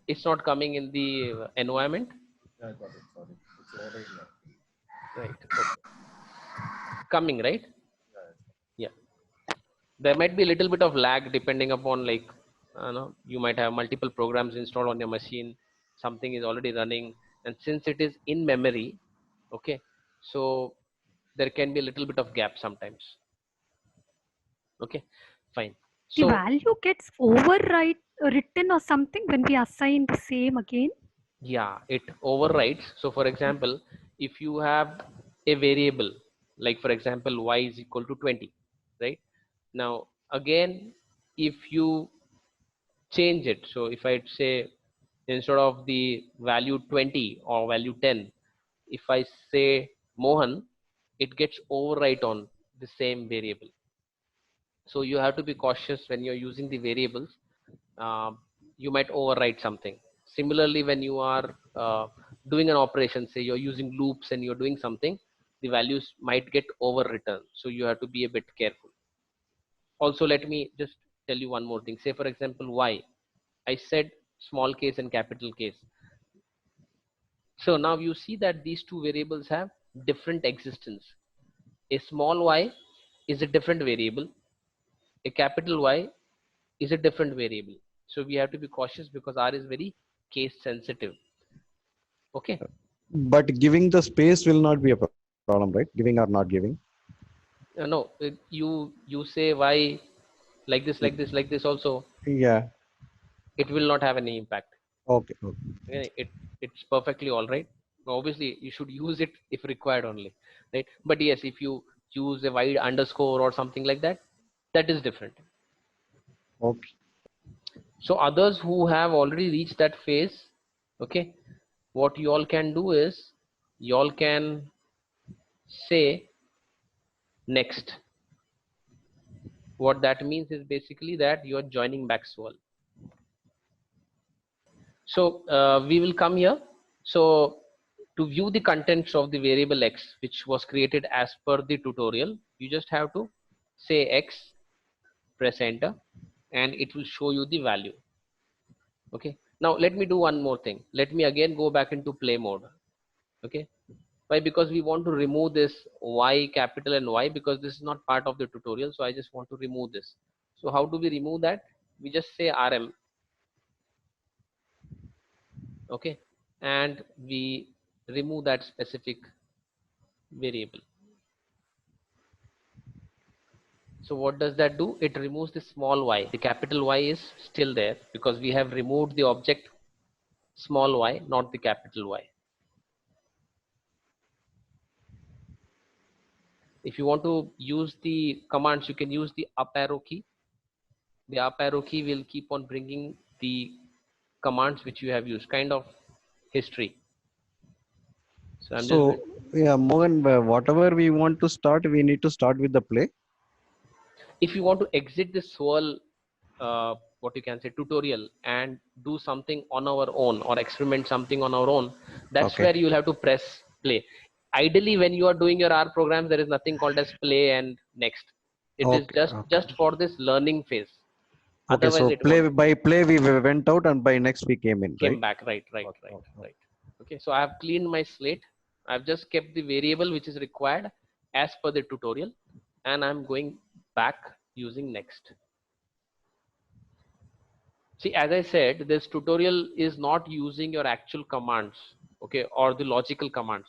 It's not coming in the environment. Yeah, I got it. Sorry, it's already now. Right. Okay. Coming, right? Yeah. There might be a little bit of lag depending upon, like, you might have multiple programs installed on your machine. Something is already running, and since it is in memory, okay, so there can be a little bit of gap sometimes. Okay, fine. The So value gets written or something when we assign the same again. yeah, it overrides. So for example, if you have a variable, like for example y is equal to 20, right? Now again, if you change it, so if I say instead of the value 20 or value 10, if I say Mohan, it gets overwrite on the same variable. So you have to be cautious when you're using the variables. You might overwrite something. Similarly, when you are doing an operation, say you're using loops and you're doing something, the values might get overwritten. So you have to be a bit careful. Also, let me just tell you one more thing. Say for example, y, I said small case and capital case. So now you see that these two variables have different existence. A small y is a different variable. A capital Y is a different variable. So we have to be cautious because R is very case sensitive. Okay. But giving the space will not be a problem, right? Giving or not giving. No, you say Y like this, like this, like this also. Yeah. It will not have any impact. Okay. It's perfectly all right. Obviously, you should use it if required only, right? But yes, if you use a wide underscore or something like that, that is different. Okay. So others who have already reached that phase, okay, what you all can do is you all can say next. What that means is basically that you are joining Maxwell. So we will come here. So to view the contents of the variable x, which was created as per the tutorial, you just have to say x, press enter, and it will show you the value. Okay. Now let me do one more thing. Let me again go back into play mode. Okay. Why? Because we want to remove this y capital and y, because this is not part of the tutorial. So I just want to remove this. So how do we remove that? We just say rm, okay, and we remove that specific variable. So what does that do? It removes the small y. The capital Y is still there because we have removed the object small y, not the capital Y. If you want to use the commands, you can use the up arrow key. The up arrow key will keep on bringing the commands which you have used, kind of history. So I'm So just, yeah, Mohan, whatever we want to start, we need to start with the play. if you want to exit this whole what you can say tutorial and do something on our own or experiment something on our own, that's Okay. where you'll have to press play. Ideally, when you are doing your R programs, there is nothing called as play and next. It is just for this learning phase. Okay, Otherwise, so it won't. by play we went out and by next we came in, right? Back, right. Okay, so I have cleaned my slate. I've just kept the variable which is required as per the tutorial, and I'm going back using next. See, as I said, this tutorial is not using your actual commands, okay, or the logical commands.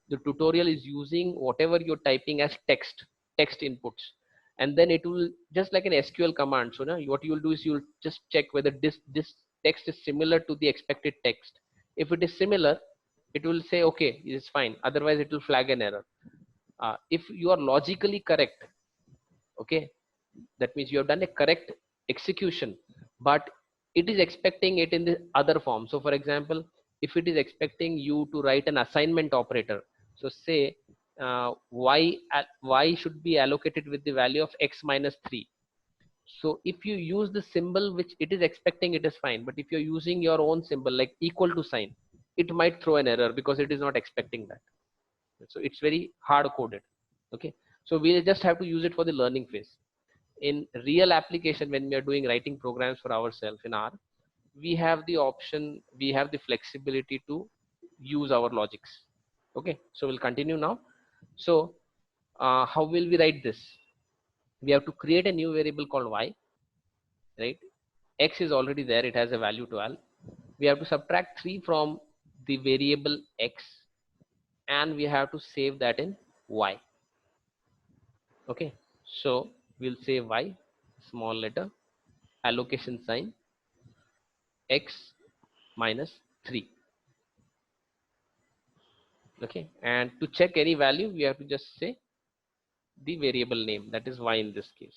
The tutorial is using whatever you're typing as text inputs, and then it will just like an SQL command. So now what you will do is you'll just check whether this text is similar to the expected text. If it is similar, it will say okay, it's fine. Otherwise, it will flag an error. If you are logically correct, okay, that means you have done a correct execution, but it is expecting it in the other form. So for example, if it is expecting you to write an assignment operator, so say y should be allocated with the value of x minus 3. So if you use the symbol which it is expecting, it is fine. But if you're using your own symbol like equal to sign, it might throw an error because it is not expecting that. So it's very hard coded. Okay, so we just have to use it for the learning phase. In real application, when we are doing writing programs for ourselves in R, we have the option, we have the flexibility to use our logics. Okay, so we'll continue now. So how will we write this? We have to create a new variable called y, right? X is already there, it has a value 12. We have to subtract 3 from the variable x, and we have to save that in y. Okay, so we'll say y, small letter, allocation sign, x minus 3. Okay, and to check any value, we have to just say the variable name, that is y in this case.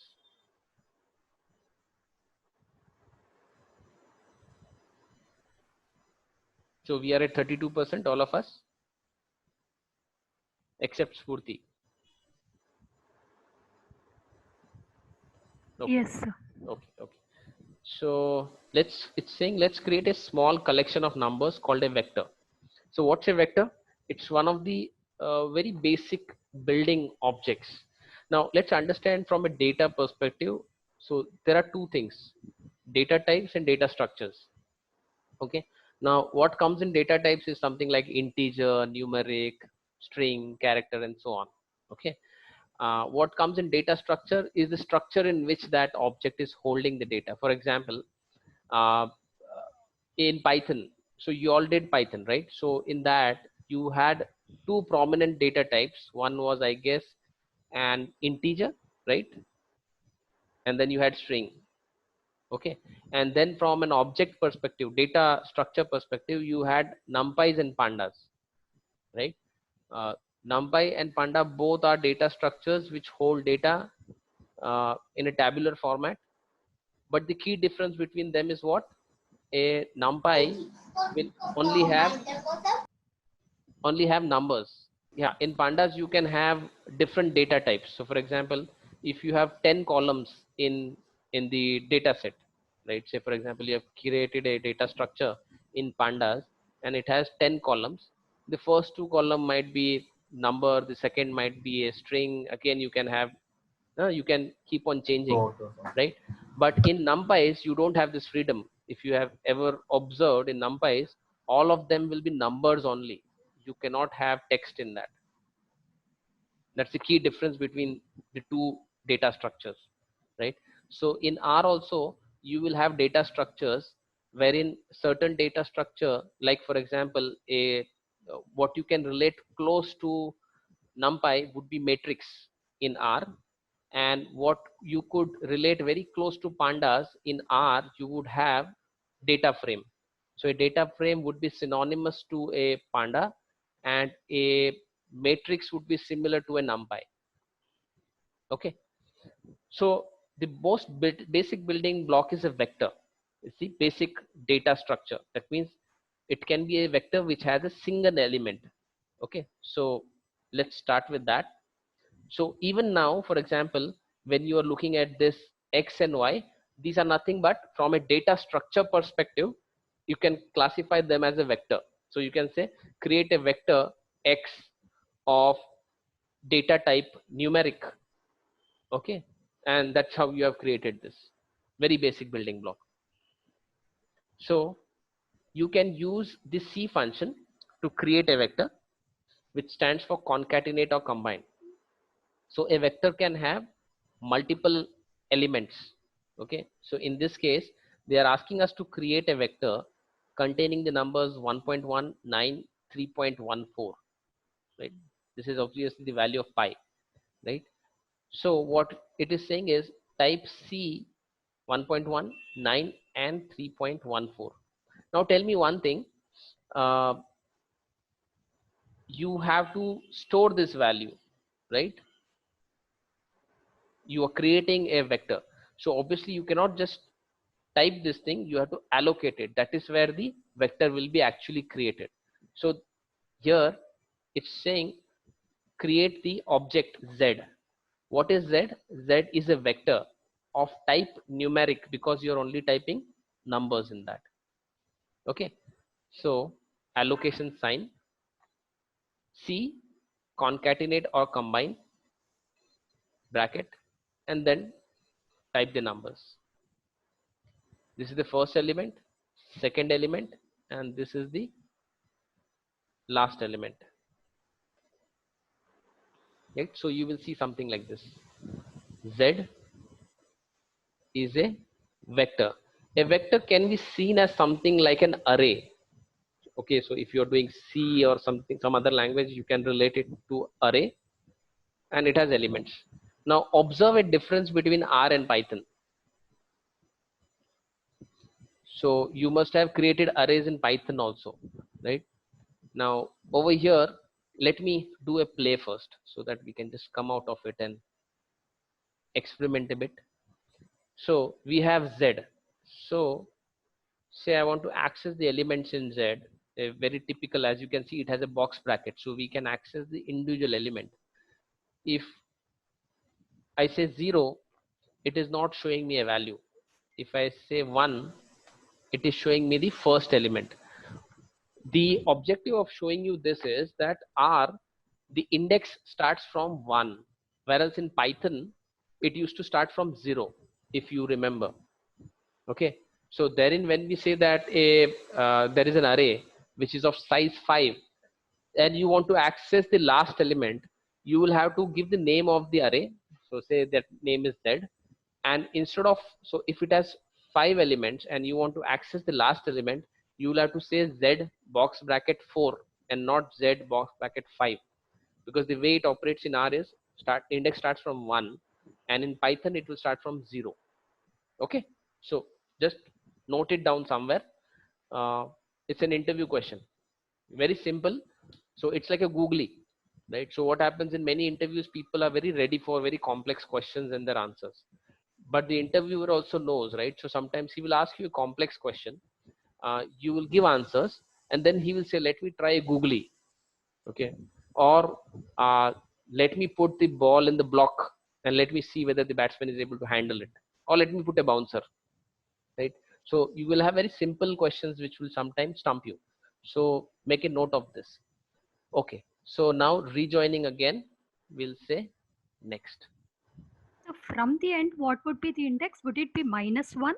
So we are at 32%, all of us, except Spurti. Okay. Yes, sir. Okay, okay. So it's saying let's create a small collection of numbers called a vector. So what's a vector? It's one of the very basic building objects. Now let's understand from a data perspective. So there are two things, data types and data structures. Okay, now what comes in data types is something like integer, numeric, string, character, and so on. Okay, what comes in data structure is the structure in which that object is holding the data. For example, uh, in Python, so you all did Python, right? So in that you had two prominent data types. One was, I guess, an integer, right? And then you had string. Okay, and then from an object perspective, data structure perspective, you had numpys and pandas, right? NumPy and Panda both are data structures which hold data in a tabular format, but the key difference between them is what? A NumPy will only have numbers. Yeah, in Pandas you can have different data types. So for example, if you have 10 columns in the data set, right? Say for example, you have created a data structure in Pandas and it has 10 columns. The first two column might be number, the second might be a string. Again, you can have you can keep on changing, right? But in NumPys you don't have this freedom. If you have ever observed, in NumPys all of them will be numbers only. You cannot have text in that. That's the key difference between the two data structures, right? So in R also you will have data structures wherein certain data structure, like for example a what you can relate close to NumPy would be matrix in R, and what you could relate very close to Pandas in R, you would have data frame. So a data frame would be synonymous to a Panda, and a matrix would be similar to a NumPy. Okay, so the most basic building block is a vector. It's the basic data structure. That means it can be a vector which has a single element. Okay, so let's start with that. So even now, for example, when you are looking at this x and y, these are nothing but from a data structure perspective, you can classify them as a vector. So you can say create a vector x of data type numeric. Okay, and that's how you have created this very basic building block. So you can use the C function to create a vector which stands for concatenate or combine. So a vector can have multiple elements. Okay, so in this case they are asking us to create a vector containing the numbers 1.1, 9, 3.14, right? This is obviously the value of pi, right? So what it is saying is type C 1.1, 9 and 3.14. Now tell me one thing, uh, you have to store this value, right? You are creating a vector, so obviously you cannot just type this thing, you have to allocate it. That is where the vector will be actually created. So here it's saying create the object z. What is z? Z is a vector of type numeric because you're only typing numbers in that. Okay, so allocation sign, C, concatenate or combine, bracket, and then type the numbers. This is the first element, second element, and this is the last element. Right? So you will see something like this. Z is a vector. A vector can be seen as something like an array. Okay, so if you're doing C or something, some other language, you can relate it to array, and it has elements. Now observe a difference between R and Python. So you must have created arrays in Python also, right? Now over here, let me do a play first so that we can just come out of it and experiment a bit. So we have Z. So say I want to access the elements in Z, a very typical, as you can see, it has a box bracket. So we can access the individual element. If I say 0, it is not showing me a value. If I say 1, it is showing me the first element. The objective of showing you this is that R, the index starts from 1, whereas in Python, it used to start from 0, if you remember. Okay, so therein when we say that there is an array which is of size 5, and you want to access the last element, you will have to give the name of the array. So say that name is Z, and instead of, so if it has 5 elements and you want to access the last element, you will have to say Z box bracket 4 and not Z box bracket 5, because the way it operates in R is index starts from 1, and in Python it will start from 0. Okay, so just note it down somewhere. It's an interview question, very simple. So it's like a googly, right? So what happens in many interviews, people are very ready for very complex questions and their answers, but the interviewer also knows, right? So sometimes he will ask you a complex question, you will give answers, and then he will say, let me try a googly. Okay, or let me put the ball in the block and let me see whether the batsman is able to handle it, or let me put a bouncer, right? So you will have very simple questions which will sometimes stump you, so make a note of this. Okay, so now rejoining again, we'll say next. So from the end, what would be the index? Would it be -1?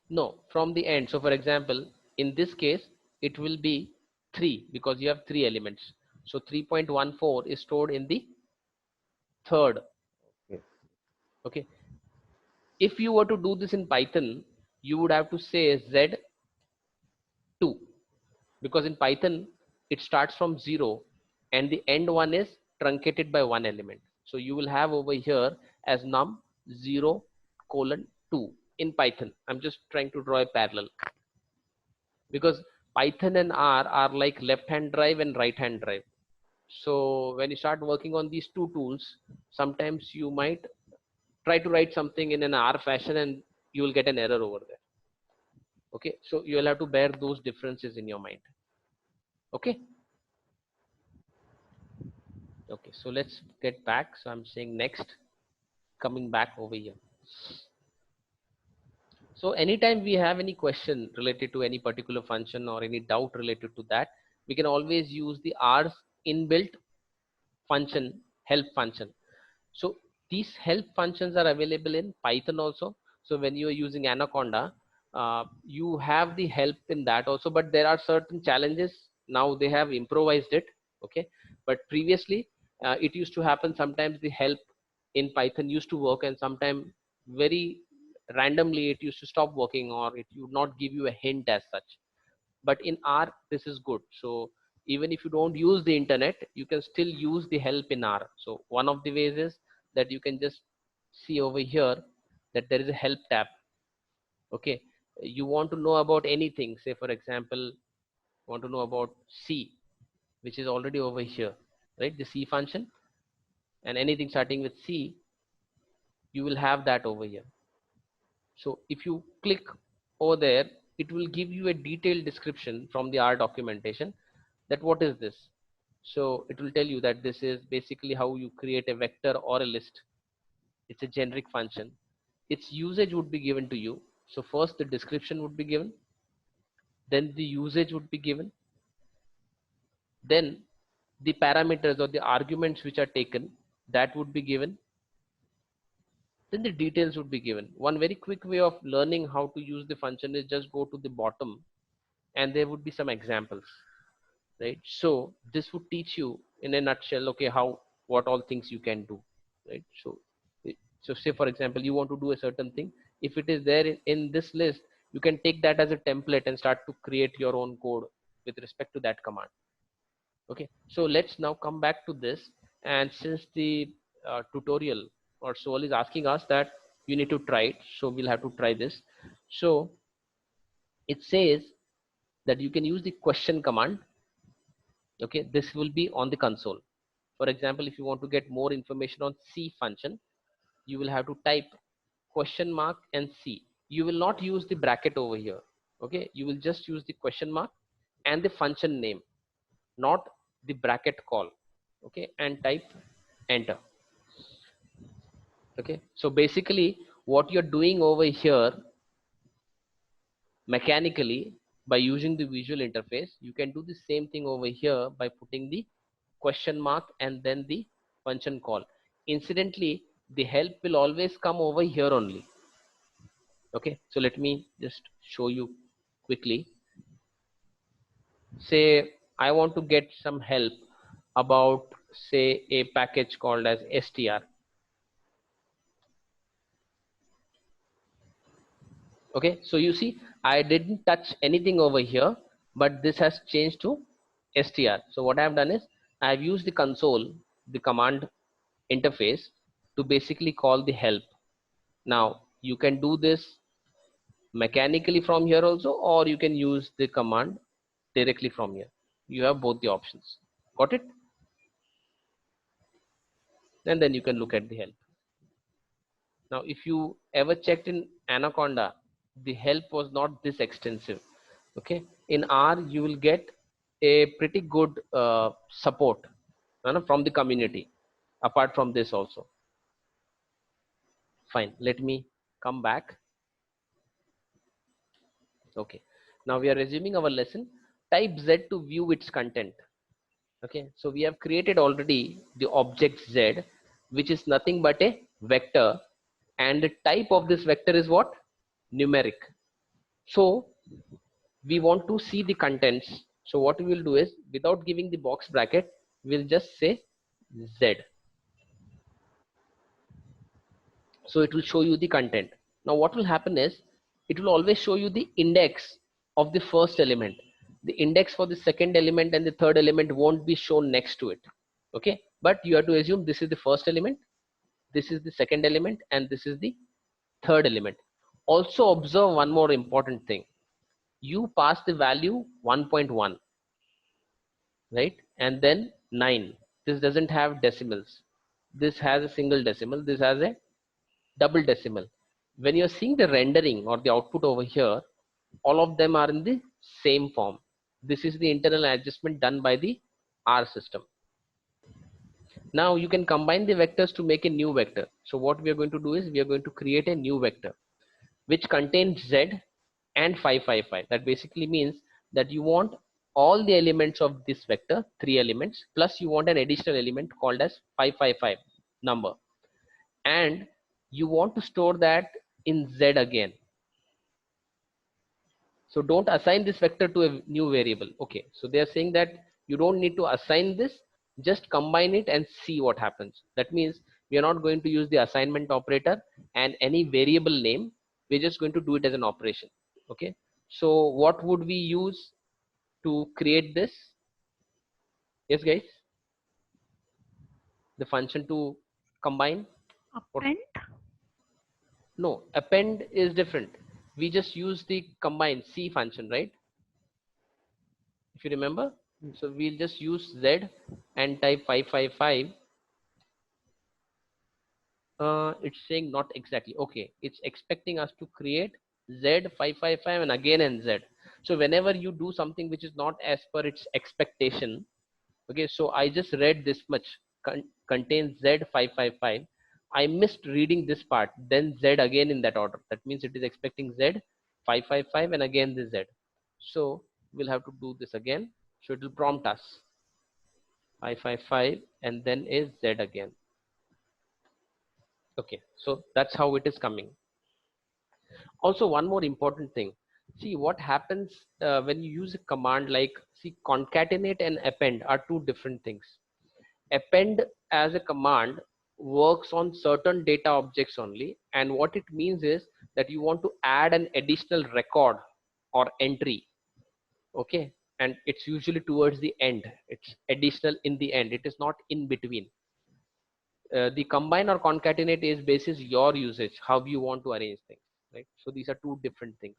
No, from the end. So for example, in this case, it will be 3 because you have 3 elements. So 3.14 is stored in the third. Okay. If you were to do this in Python, you would have to say Z2, because in Python, it starts from 0 and the end one is truncated by one element. So you will have over here as num 0:2 in Python. I'm just trying to draw a parallel, because Python and R are like left hand drive and right hand drive. So when you start working on these two tools, sometimes you might try to write something in an R fashion and you will get an error over there. Okay, so you will have to bear those differences in your mind. Okay. Okay, so let's get back. So I'm saying next, coming back over here. So anytime we have any question related to any particular function or any doubt related to that, we can always use the R's inbuilt function, help function. So these help functions are available in Python also. So when you are using Anaconda, you have the help in that also, but there are certain challenges. Now they have improvised it. Okay, but previously it used to happen, sometimes the help in Python used to work, and sometimes very randomly it used to stop working, or it would not give you a hint as such. But in R, this is good. So even if you don't use the internet, you can still use the help in R. So one of the ways is that you can just see over here that there is a help tab. Okay, you want to know about anything, say for example, want to know about C, which is already over here, right? The C function, and anything starting with C, you will have that over here. So if you click over there, it will give you a detailed description from the R documentation that what is this. So it will tell you that this is basically how you create a vector or a list. It's a generic function. Its usage would be given to you. So first the description would be given, then the usage would be given, then the parameters or the arguments which are taken, that would be given, then the details would be given. One very quick way of learning how to use the function is just go to the bottom and there would be some examples, right? So this would teach you in a nutshell, okay, how, what all things you can do, right? So say for example you want to do a certain thing, if it is there in this list, you can take that as a template and start to create your own code with respect to that command. Okay, so let's now come back to this, and since the tutorial or Soul is asking us that you need to try it, so we'll have to try this. So it says that you can use the question command. Okay, this will be on the console. For example, if you want to get more information on C function, you will have to type question mark and C. You will not use the bracket over here. Okay, you will just use the question mark and the function name, not the bracket call. Okay, and type enter. Okay, so basically what you're doing over here mechanically by using the visual interface, you can do the same thing over here by putting the question mark and then the function call. Incidentally, the help will always come over here only. Okay, so let me just show you quickly. Say I want to get some help about, say, a package called as str. Okay, so you see I didn't touch anything over here, but this has changed to str. So what I have done is I have used the console, the command interface, to basically call the help. Now you can do this mechanically from here also, or you can use the command directly from here. You have both the options. Got it? And then you can look at the help. Now if you ever checked in Anaconda, the help was not this extensive. Okay, in R you will get a pretty good support from the community apart from this also. Fine, let me come back. Okay, now we are resuming our lesson. Type Z to view its content. Okay, so we have created already the object Z, which is nothing but a vector, and the type of this vector is what? Numeric. So we want to see the contents. So what we will do is, without giving the box bracket, we'll just say Z. So it will show you the content. Now what will happen is, it will always show you the index of the first element. The index for the second element and the third element won't be shown next to it. Okay, but you have to assume this is the first element, this is the second element, and this is the third element. Also observe one more important thing. You pass the value 1.1, right, and then 9. This doesn't have decimals. This has a single decimal, this has a double decimal. When you're seeing the rendering or the output over here, all of them are in the same form. This is the internal adjustment done by the R system. Now you can combine the vectors to make a new vector. So what we are going to do is, we are going to create a new vector which contains Z and 555. That basically means that you want all the elements of this vector, 3 elements, plus you want an additional element called as 555 number, and you want to store that in Z again. So don't assign this vector to a new variable. Okay, so they are saying that you don't need to assign this, just combine it and see what happens. That means we are not going to use the assignment operator and any variable name. We're just going to do it as an operation. Okay, so what would we use to create this? Yes guys, the function to combine. Append. No, append is different. We just use the combine C function, right? If you remember. So we'll just use Z and type 555. It's saying not exactly. Okay, it's expecting us to create Z 555 and again and Z. So whenever you do something which is not as per its expectation, okay, so I just read this much, contains Z 555. I missed reading this part, then Z again in that order. That means it is expecting Z 555 and again the Z. So we'll have to do this again. So it will prompt us. 555 and then is Z again. Okay, so that's how it is coming. Also, one more important thing. See what happens when you use a command like, see, concatenate and append are two different things. Append as a command works on certain data objects only, and what it means is that you want to add an additional record or entry. Okay, and it's usually towards the end. It's additional in the end. It is not in between. The combine or concatenate is basis your usage, how you want to arrange things, right? So these are two different things.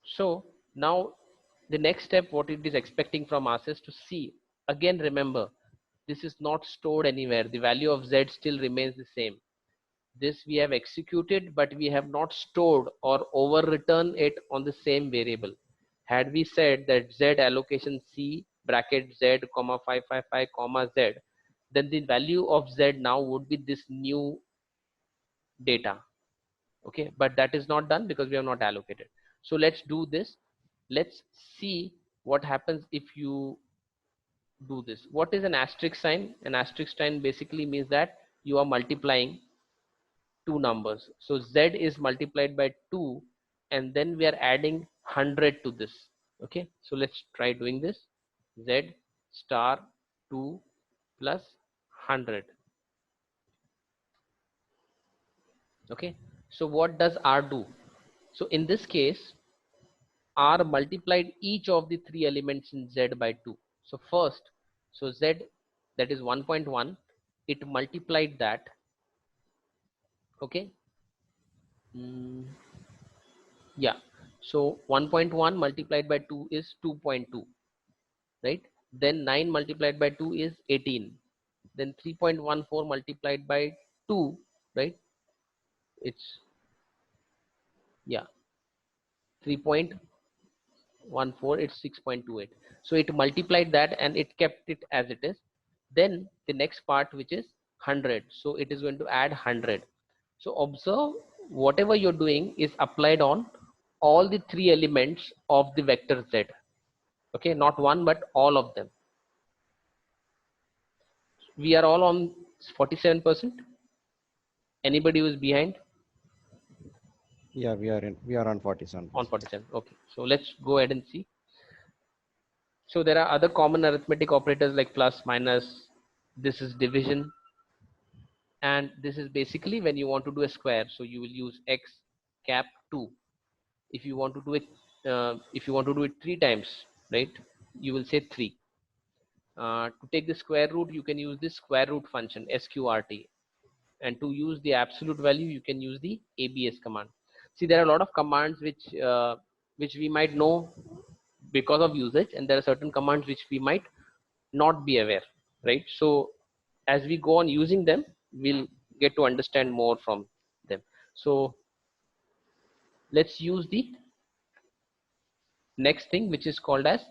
So now the next step, what it is expecting from us is to see, again remember, this is not stored anywhere. The value of Z still remains the same. This we have executed, but we have not stored or overwritten it on the same variable. Had we said that Z allocation C bracket Z comma 555 comma Z, then the value of Z now would be this new data. Okay, but that is not done because we have not allocated. So let's do this. Let's see what happens if you do this. What is an asterisk sign? An asterisk sign basically means that you are multiplying two numbers. So Z is multiplied by 2 and then we are adding 100 to this. Okay, so let's try doing this. Z star 2 plus 100. Okay, so what does R do? So in this case, R multiplied each of the three elements in Z by 2. So first, so Z, that is 1.1, it multiplied that. Okay, yeah, so 1.1 multiplied by 2 is 2.2, right? Then 9 multiplied by 2 is 18. Then 3.14 multiplied by 2, right? It's, yeah, 3.14, it's 6.28. So it multiplied that and it kept it as it is. Then the next part, which is 100, so it is going to add 100. So observe, whatever you're doing is applied on all the three elements of the vector Z. Okay, not one but all of them. We are all on 47%. Anybody who is behind? Yeah, we are on 47. On 47. Okay, so let's go ahead and see. So there are other common arithmetic operators like plus, minus. This is division, and this is basically when you want to do a square. So you will use x cap 2. If you want to do it, if you want to do it 3 times, right? You will say 3. To take the square root, you can use this square root function sqrt, and to use the absolute value, you can use the abs command. See, there are a lot of commands which we might know because of usage, and there are certain commands which we might not be aware, right? So as we go on using them, we'll get to understand more from them. So let's use the next thing, which is called as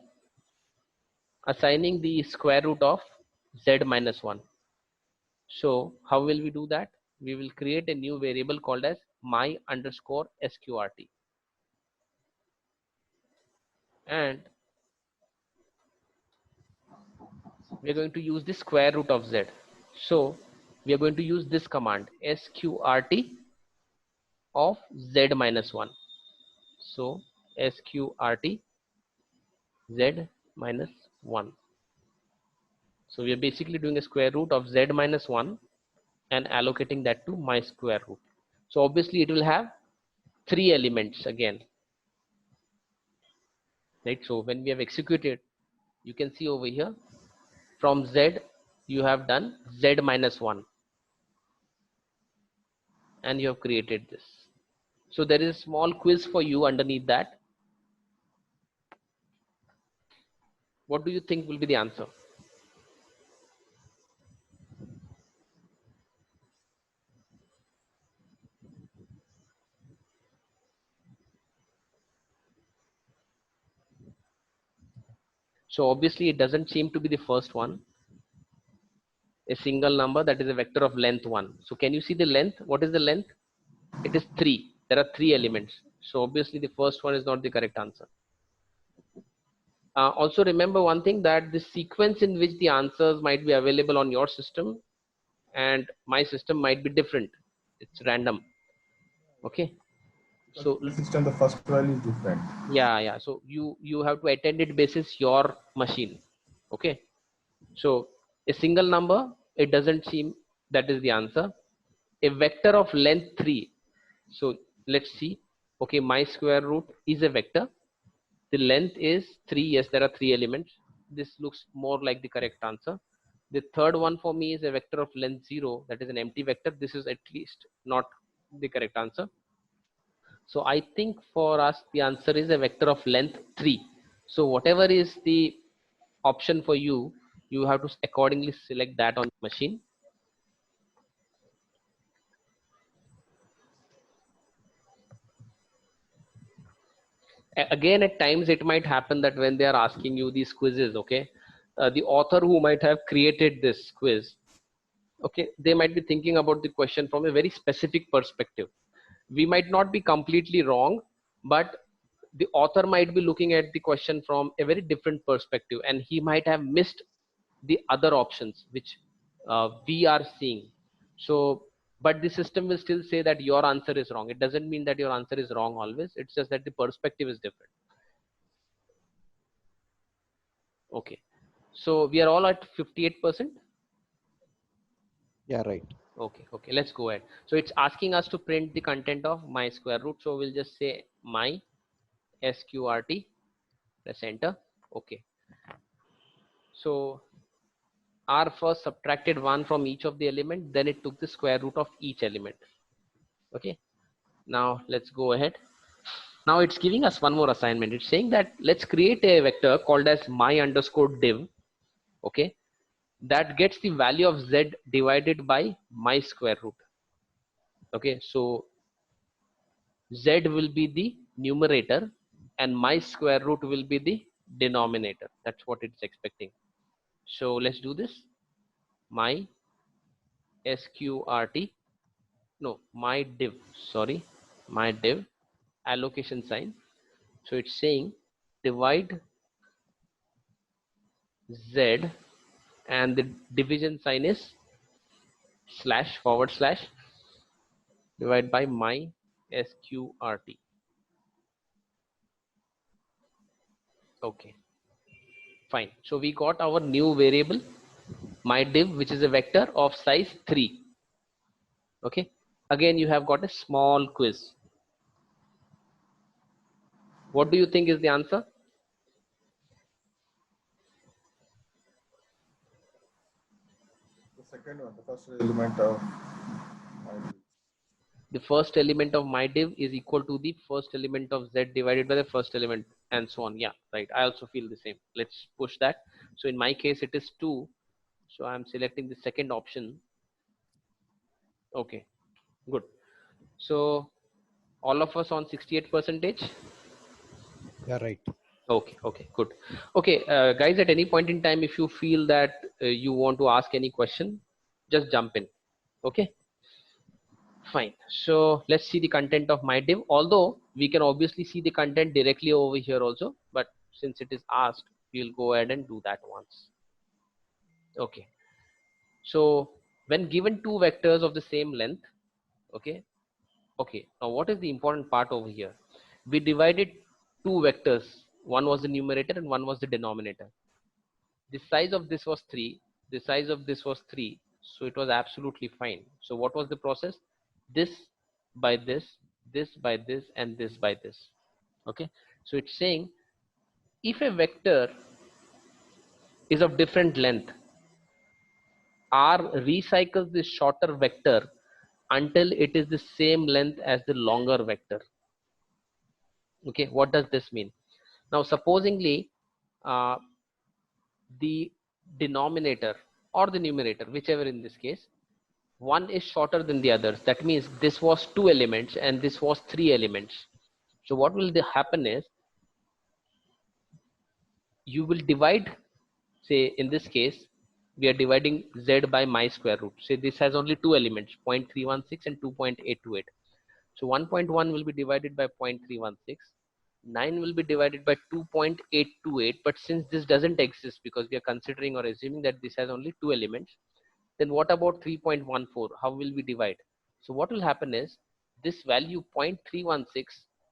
assigning the square root of Z minus 1. So how will we do that? We will create a new variable called as my underscore sqrt, and we are going to use the square root of Z. So we are going to use this command sqrt of Z minus 1. So sqrt Z minus 1. So we are basically doing a square root of Z minus 1 and allocating that to my square root. So obviously it will have 3 elements again, right? So when we have executed, you can see over here from Z you have done Z minus 1 and you have created this. So there is a small quiz for you underneath that. What do you think will be the answer? So obviously it doesn't seem to be the first one. A single number, that is a vector of length 1. So can you see the length? What is the length? It is 3. There are 3 elements. So obviously the first one is not the correct answer. Also remember one thing, that the sequence in which the answers might be available on your system and my system might be different. It's random. Okay. So the system, the first value is different. yeah. So you have to attend it basis your machine. Okay. So a single number, it doesn't seem that is the answer. A vector of length 3. So let's see. Okay, my square root is a vector. The length is 3. Yes, there are 3 elements. This looks more like the correct answer. The third one for me is a vector of length 0. That is an empty vector. This is at least not the correct answer. So I think for us the answer is a vector of length 3. So whatever is the option for you, you have to accordingly select that on the machine. Again, at times it might happen that when they are asking you these quizzes, okay, the author who might have created this quiz, okay, they might be thinking about the question from a very specific perspective. We might not be completely wrong, but the author might be looking at the question from a very different perspective, and he might have missed the other options which we are seeing. So but the system will still say that your answer is wrong. It doesn't mean that your answer is wrong always. It's just that the perspective is different. Okay, so we are all at 58%. Yeah, right. Okay, let's go ahead. So it's asking us to print the content of my square root. So we'll just say my sqrt, press enter. Okay, so R first subtracted 1 from each of the element, then it took the square root of each element. Okay, now let's go ahead. Now it's giving us one more assignment. It's saying that let's create a vector called as my underscore div. Okay, that gets the value of z divided by my square root. Okay, so z will be the numerator and my square root will be the denominator. That's what it's expecting. So let's do this. My sqrt, no, my div, sorry, my div, allocation sign. So it's saying divide z, and the division sign is slash forward slash, divide by my sqrt. Okay, fine. So we got our new variable my div, which is a vector of size 3. Okay, again you have got a small quiz. What do you think is the answer? The second one, the first element of my The first element of my div is equal to the first element of z divided by the first element, and so on. Yeah, right. I also feel the same. Let's push that. So in my case it is 2, so I'm selecting the second option. Okay, good. So all of us on 68%. Yeah, right. Okay, good. Okay, guys, at any point in time if you feel that you want to ask any question, just jump in. Okay, fine. So let's see the content of my div, although we can obviously see the content directly over here also, but since it is asked, we'll go ahead and do that once. Okay, so when given two vectors of the same length, okay, now what is the important part over here? We divided two vectors. One was the numerator and one was the denominator. The size of this was 3. The size of this was 3. So it was absolutely fine. So what was the process? This by this, this by this, and this by this. Okay. So it's saying if a vector is of different length, R recycles the shorter vector until it is the same length as the longer vector. Okay, what does this mean? Now supposingly the denominator or the numerator, whichever in this case, one is shorter than the others. That means this was 2 elements and this was 3 elements. So what will happen is you will divide, say in this case we are dividing z by my square root. Say this has only 2 elements, 0.316 and 2.828. So 1.1 will be divided by 0.316 9 will be divided by 2.828, but since this doesn't exist because we are considering or assuming that this has only 2 elements, then what about 3.14? How will we divide? So what will happen is this value 0.316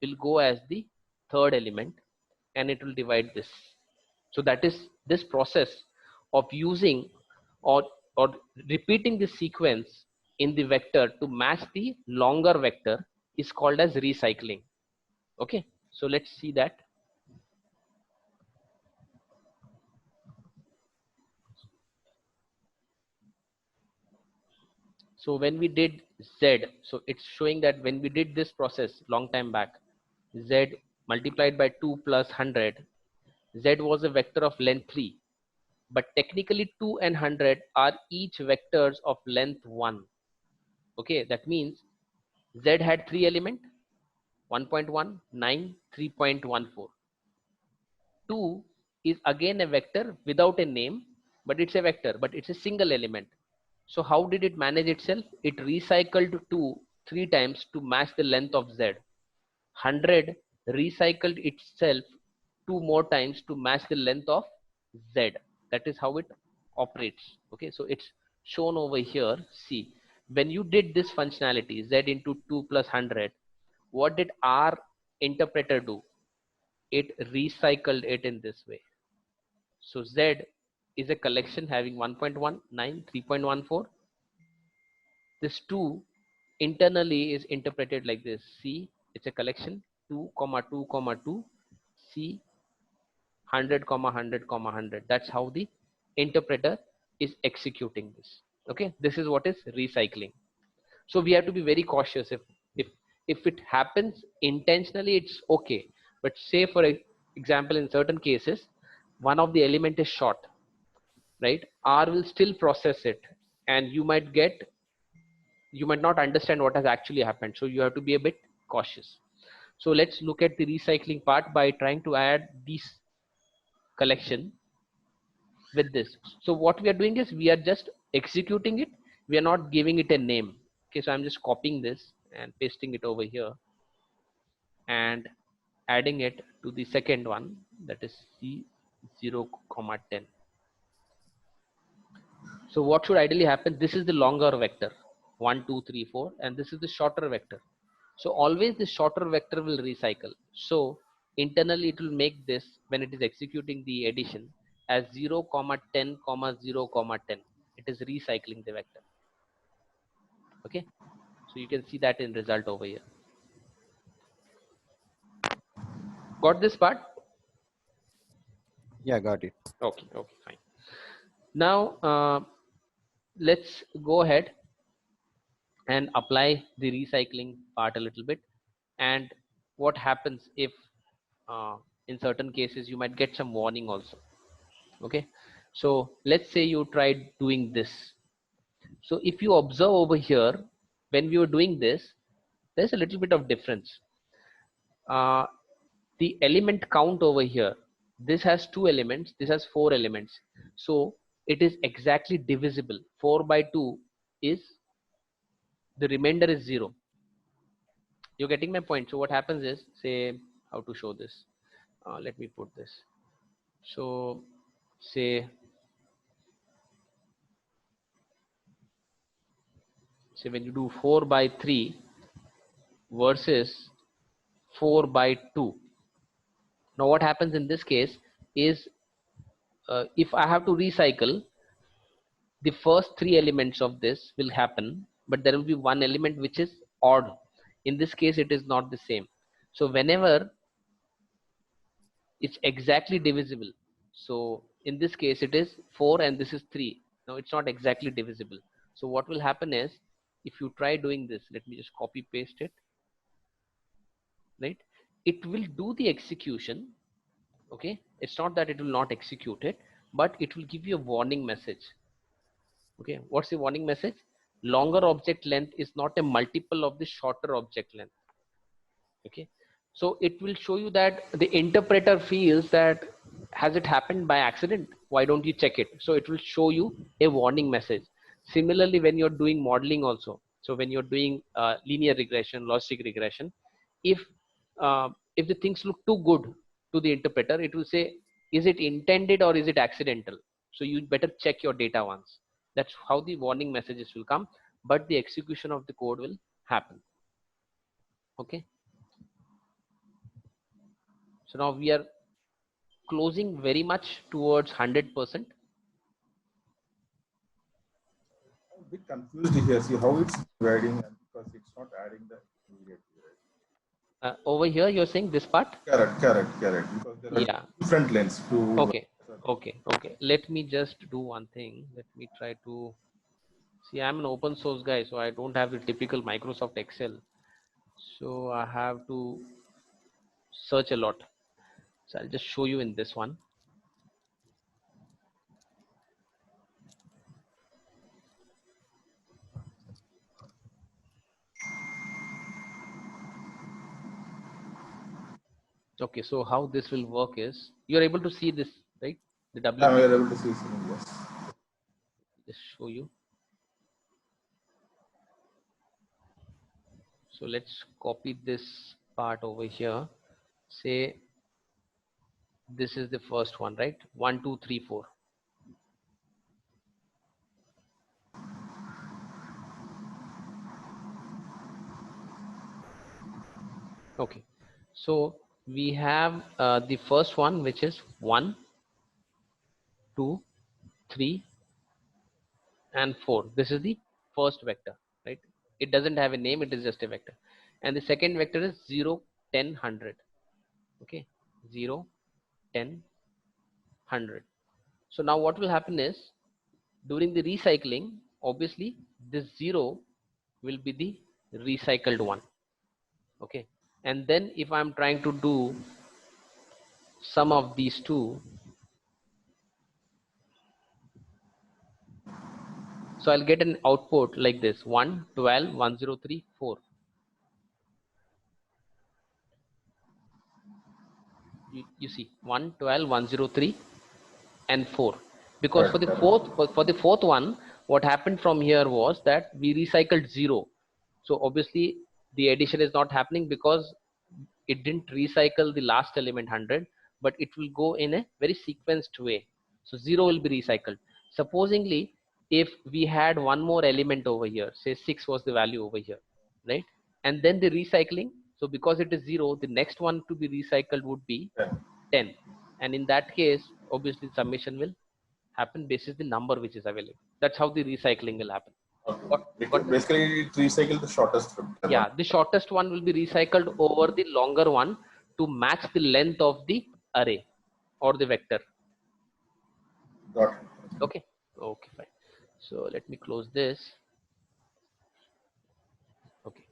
will go as the third element and it will divide this. So that is this process of using or repeating the sequence in the vector to match the longer vector is called as recycling. Okay, so let's see that. So when we did Z, so it's showing that when we did this process long time back, Z multiplied by 2 plus 100, Z was a vector of length 3, but technically 2 and 100 are each vectors of length 1. Okay, that means Z had 3 elements, 1.1, 9, 3.14. 2 is again a vector without a name, but it's a vector, but it's a single element. So how did it manage itself? It recycled 2 3 times to match the length of Z. 100 recycled itself 2 more times to match the length of Z. That is how it operates. Okay, so it's shown over here. See, when you did this functionality, Z into 2 plus 100, what did our interpreter do? It recycled it in this way. So Z is a collection having 1.1, 9, 3.14. This 2 internally is interpreted like this. C, it's a collection 2, 2, 2, C, 100, 100, 100. That's how the interpreter is executing this. Okay, this is what is recycling. So we have to be very cautious. If it happens intentionally, it's okay. But say for example, in certain cases, one of the element is short, right? R will still process it, and you might not understand what has actually happened. So you have to be a bit cautious. So let's look at the recycling part by trying to add this collection with this. So what we are doing is we are just executing it. We are not giving it a name. Okay, so I'm just copying this and pasting it over here and adding it to the second one, that is C0, 10. So what should ideally happen? This is the longer vector, 1, 2, 3, 4, and this is the shorter vector. So always the shorter vector will recycle. So internally it will make this, when it is executing the addition, as 0, 10, 0, 10. It is recycling the vector. Okay, so you can see that in result over here. Got this part? Yeah, got it. Okay, fine. Now let's go ahead and apply the recycling part a little bit, and what happens if in certain cases you might get some warning also. Okay, so let's say you tried doing this. So if you observe over here, when we were doing this, there's a little bit of difference. The element count over here, this has 2 elements, this has 4 elements, so it is exactly divisible. 4 by 2 is, the remainder is 0. You're getting my point? So what happens is, say, how to show this, let me put this. So say when you do 4 by 3 versus 4 by 2. Now what happens in this case is, if I have to recycle, the first 3 elements of this will happen, but there will be one element which is odd. In this case it is not the same. So whenever it's exactly divisible, so in this case it is 4 and this is 3. Now it's not exactly divisible. So what will happen is, if you try doing this, let me just copy paste it, right? It will do the execution. Okay, it's not that it will not execute it, but it will give you a warning message. Okay, what's the warning message? Longer object length is not a multiple of the shorter object length. Okay, so it will show you that the interpreter feels that, has it happened by accident? Why don't you check it? So it will show you a warning message. Similarly, when you're doing modeling also, so when you're doing linear regression, logistic regression, if if the things look too good to the interpreter, it will say, is it intended or is it accidental? So you better check your data once. That's how the warning messages will come, but the execution of the code will happen. Okay. So now we are closing very much towards 100%. I'm a bit confused here. See how it's dividing, and because it's not adding the immediately, right? Over here, you're saying this part? Correct. Because there are Yeah. different lens to. Okay. Let me just do one thing. Let me try to see. I'm an open source guy, so I don't have the typical Microsoft Excel. So I have to search a lot. So I'll just show you in this one. Okay, so how this will work is, you're able to see this, right? The WP. Yeah, we are able to see something, yes. Just show you. So let's copy this part over here. Say this is the first one, right? 1, 2, 3, 4. Okay, so we have the first one, which is 1, 2, 3, and 4. This is the first vector, right? It doesn't have a name, it is just a vector. And the second vector is 0, 10, 100. Okay, 0, 10, 100. So now what will happen is, during the recycling, obviously this 0 will be the recycled one. Okay, and then if I'm trying to do sum of these two, so I'll get an output like this: 1, 12, 103, 4. You see 1, 12, 103 and 4, because for the fourth one, what happened from here was that we recycled 0. So obviously the addition is not happening because it didn't recycle the last element 100, but it will go in a very sequenced way. So 0 will be recycled. Supposingly, if we had one more element over here, say 6 was the value over here, right? And then the recycling, so because it is 0, the next one to be recycled would be 10. And in that case, obviously summation will happen basis the number which is available. That's how the recycling will happen. Basically, it recycles the shortest one. Yeah, the shortest one will be recycled over the longer one to match the length of the array or the vector. Got it. Okay, fine. So let me close this. Okay,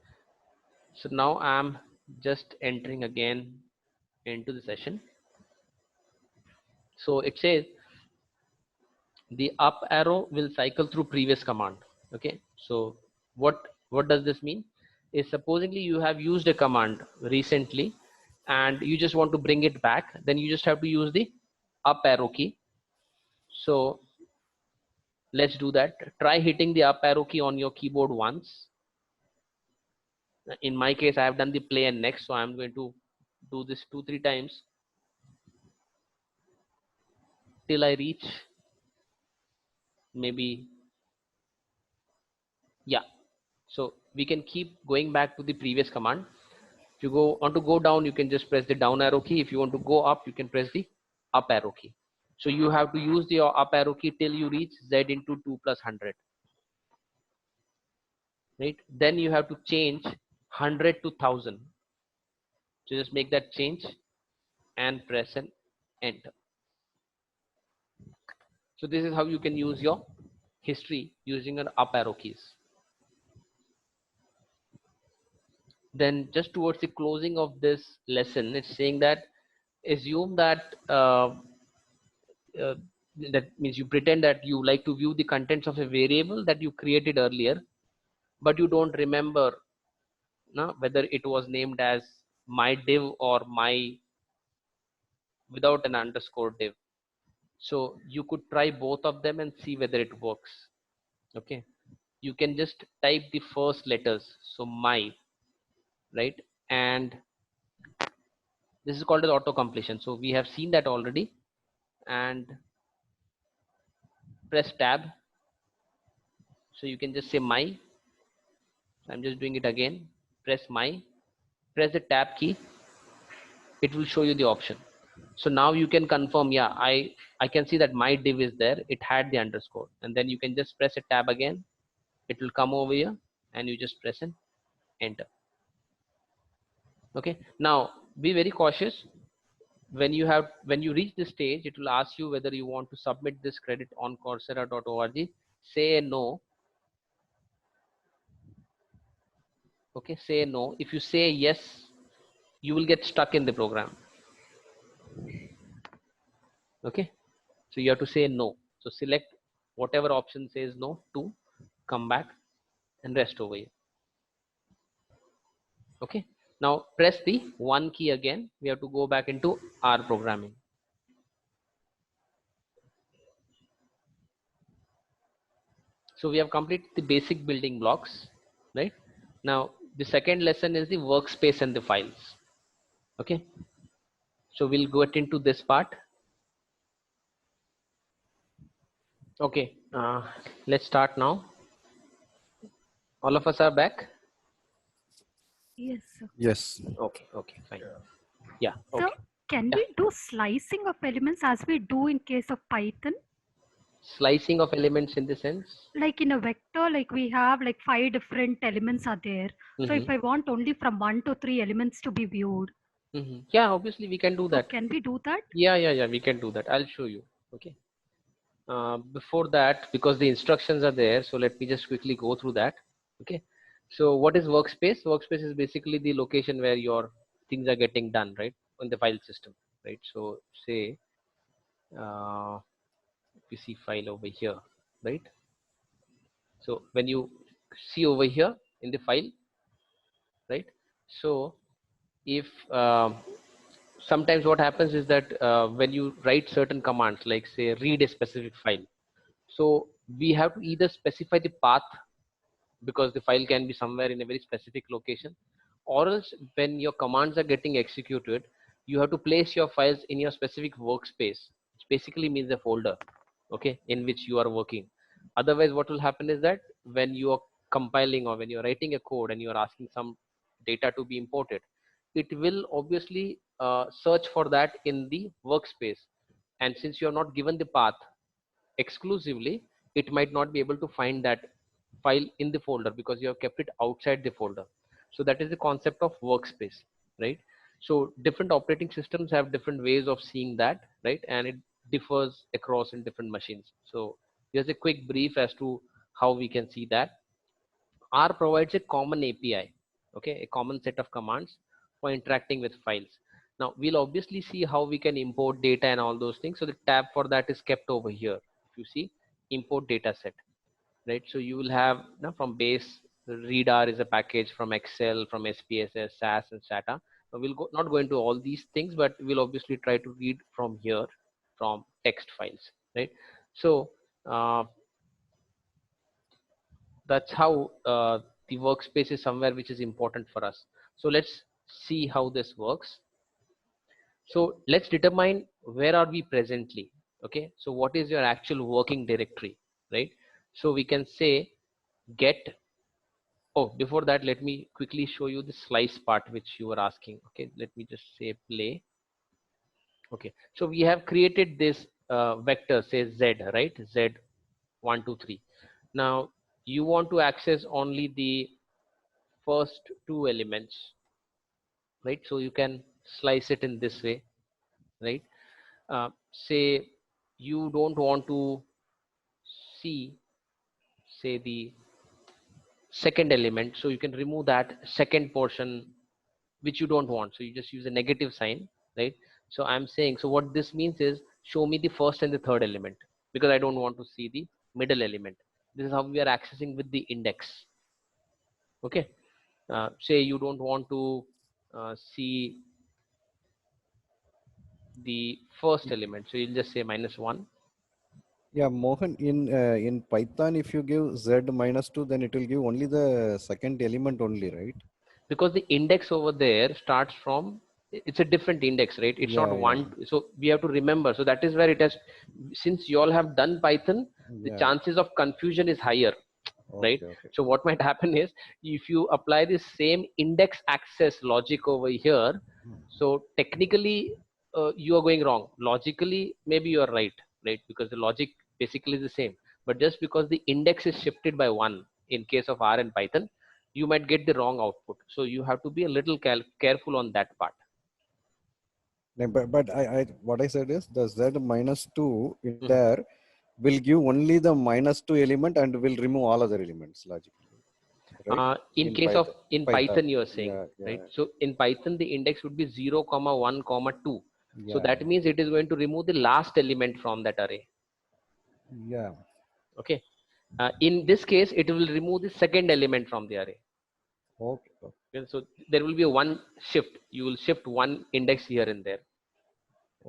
so now I'm just entering again into the session. So it says the up arrow will cycle through previous command. Okay, so what does this mean? Is supposingly you have used a command recently and you just want to bring it back, then you just have to use the up arrow key. So let's do that. Try hitting the up arrow key on your keyboard once. In my case, I have done the play and next, so I'm going to do this 2-3 times till I reach maybe, yeah. So we can keep going back to the previous command. If you want to go down, you can just press the down arrow key. If you want to go up, you can press the up arrow key. So you have to use the up arrow key till you reach z into 2 plus 100. Right? Then you have to change 100 to 1000. So just make that change and press an enter. So this is how you can use your history using your up arrow keys. Then just towards the closing of this lesson, it's saying that assume that that means you pretend that you like to view the contents of a variable that you created earlier, but you don't remember whether it was named as my div or my without an underscore div. So you could try both of them and see whether it works. Okay, you can just type the first letters, so my, right, and This is called as auto completion. So we have seen that already, and press tab. So you can just say my. I'm just doing it again. Press my. Press the tab key. It will show you the option. So now you can confirm, yeah, I can see that my div is there. It had the underscore, and then you can just press a tab again. It will come over here, and you just press an enter. Okay. Now be very cautious. When you reach this stage, it will ask you whether you want to submit this credit on Coursera.org. Say no. Okay, say no. If you say yes, you will get stuck in the program. Okay, so you have to say no. So select whatever option says no to, come back and rest over here. Okay, now press the 1 key again. We have to go back into R programming. So we have completed the basic building blocks, right? Now the second lesson is the workspace and the files. Okay, so we'll get into this part. Okay, let's start now. All of us are back. Yes, sir. Yes. Okay, fine. Yeah. So Okay. can we do slicing of elements as we do in case of Python? Slicing of elements in the sense? Like in a vector, like we have like 5 different elements are there. So if I want only from 1 to 3 elements to be viewed. Yeah, obviously we can do that. So can we do that? Yeah, we can do that. I'll show you. Okay. Before that, because the instructions are there, so let me just quickly go through that. Okay. So what is workspace? Workspace is basically the location where your things are getting done, right, on the file system, right? So say PC file over here, right? So when you see over here in the file, right? So if sometimes what happens is that when you write certain commands, like say read a specific file, so we have to either specify the path, because the file can be somewhere in a very specific location, or else when your commands are getting executed, you have to place your files in your specific workspace, which basically means a folder, okay, in which you are working. Otherwise what will happen is that when you are compiling or when you're writing a code and you're asking some data to be imported, it will obviously search for that in the workspace, and since you have not given the path exclusively, it might not be able to find that file in the folder because you have kept it outside the folder. So that is the concept of workspace, right? So different operating systems have different ways of seeing that, right? And it differs across in different machines. So here's a quick brief as to how we can see that. R provides a common API, okay, a common set of commands for interacting with files. Now we'll obviously see how we can import data and all those things. So the tab for that is kept over here. If you see import data set, right? So you will have from base, readr is a package from Excel, from SPSS, SAS, and SATA. We'll not go into all these things, but we'll obviously try to read from here, from text files, right? So that's how the workspace is somewhere which is important for us. So let's see how this works. So let's determine where are we presently. Okay, so what is your actual working directory, right? So we can say get. Oh, before that, let me quickly show you the slice part which you were asking. Okay, let me just say play. Okay, so we have created this vector, say Z, right? Z 1 2 3. Now you want to access only the first 2 elements, right? So you can slice it in this way, right? Say you don't want to see, say, the second element, so you can remove that second portion which you don't want, so you just use a negative sign, right? So I'm saying, so what this means is show me the first and the third element, because I don't want to see the middle element. This is how we are accessing with the index. Okay, say you don't want to see the first element, so you'll just say -1. Yeah, Mohan, in Python, if you give z -2, then it will give only the second element only, right? Because the index over there starts from it's a different index, right? It's not Yeah, one. So we have to remember. So that is where it has, since you all have done Python, the yeah. chances of confusion is higher, right? Okay, okay. So what might happen is, if you apply the same index access logic over here, so technically you are going wrong. Logically maybe you are right, right? Because the logic basically is the same, but just because the index is shifted by one in case of R and Python, you might get the wrong output. So you have to be a little careful on that part. No, but what I said is the Z -2 in Mhm. there will give only the -2 element and will remove all other elements logically, right? In In case of Python. Python you are saying, Yeah, right? yeah, So in Python the index would be 0 comma 1 comma 2. So yeah, that means it is going to remove the last element from that array. yeah. Okay. In this case it will remove the second element from the array. Okay, Okay, so there will be a one shift. You will shift one index here and there.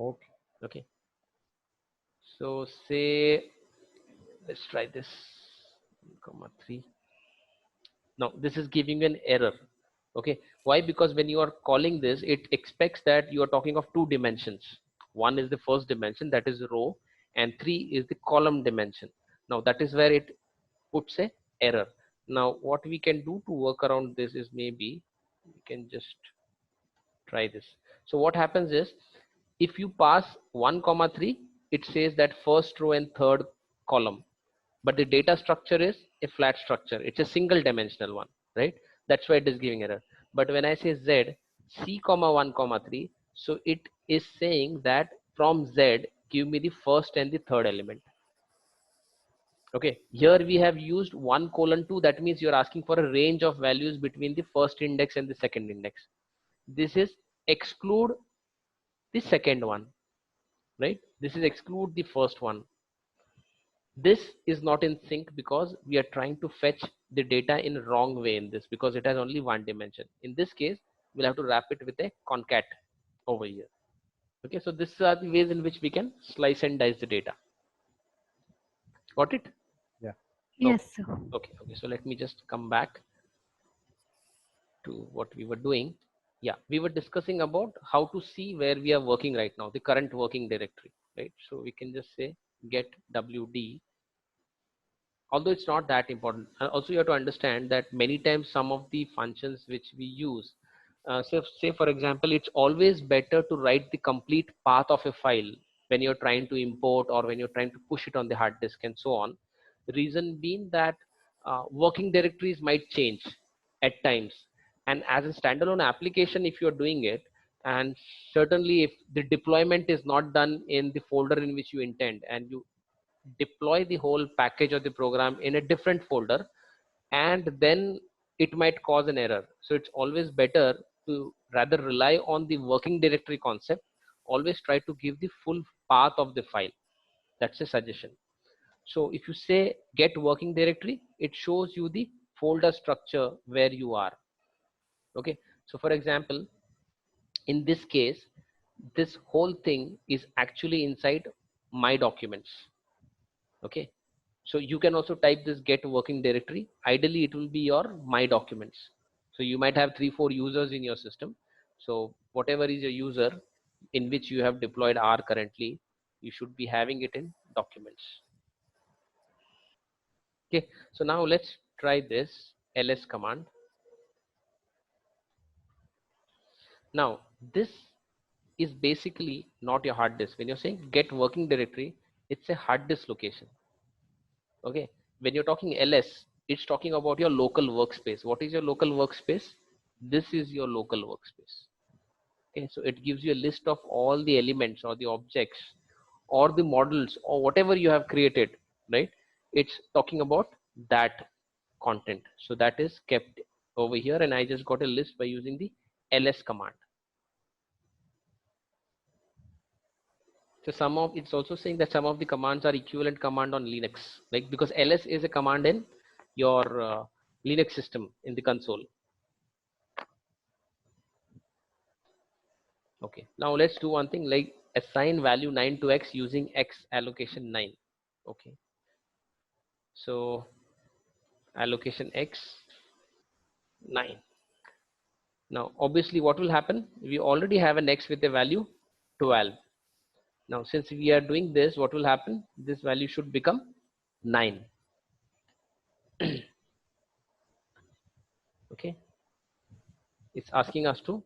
okay. Okay. So say, let's try this, comma 3. Now this is giving an error. Okay, why? Because when you are calling this, it expects that you are talking of two dimensions. One is the first dimension, that is row, and 3 is the column dimension. Now that is where it puts a error. Now what we can do to work around this is, maybe we can just try this. So what happens is, if you pass 1 comma 3, it says that first row and third column, but the data structure is a flat structure. It's a single dimensional one, right? That's why it is giving error. But when I say Z, C comma 1 comma 3, so it is saying that from Z give me the first and the third element. Okay, here we have used 1 colon 2. That means you're asking for a range of values between the first index and the second index. This is exclude the second one, right? This is exclude the first one. This is not in sync because we are trying to fetch the data in wrong way in this, because it has only one dimension. In this case we'll have to wrap it with a concat over here. Okay, so these are the ways in which we can slice and dice the data. Got it? Yeah. Okay, Yes, sir. okay, so let me just come back to what we were doing. Yeah, we were discussing about how to see where we are working right now, the current working directory, right? So we can just say get wd, although it's not that important. Also you have to understand that many times some of the functions which we use, say for example, it's always better to write the complete path of a file when you're trying to import or when you're trying to push it on the hard disk and so on. Reason being that working directories might change at times, and as a standalone application if you're doing it, and certainly if the deployment is not done in the folder in which you intend, and you deploy the whole package or the program in a different folder, and then it might cause an error. So it's always better to rather rely on the working directory concept. Always try to give the full path of the file. That's a suggestion. So if you say get working directory, it shows you the folder structure where you are. Okay, so for example, in this case this whole thing is actually inside my documents. Okay, so you can also type this get working directory. Ideally it will be your my documents. So you might have 3-4 users in your system. So whatever is your user in which you have deployed R currently, you should be having it in documents. Okay, so now let's try this ls command. Now this is basically not your hard disk. When you're saying get working directory, it's a hard disk location. Okay, when you're talking ls, it's talking about your local workspace. What is your local workspace? This is your local workspace. Okay, so it gives you a list of all the elements or the objects or the models or whatever you have created, right? It's talking about that content. So that is kept over here, and I just got a list by using the ls command. So some of it's also saying that some of the commands are equivalent command on Linux, like because ls is a command in your Linux system in the console. Okay, now let's do one thing, like assign value 9 to x using x allocation 9. Okay, so allocation x 9. Now obviously what will happen, we already have an x with a value 12. Now since we are doing this, what will happen, this value should become 9. Okay, it's asking us to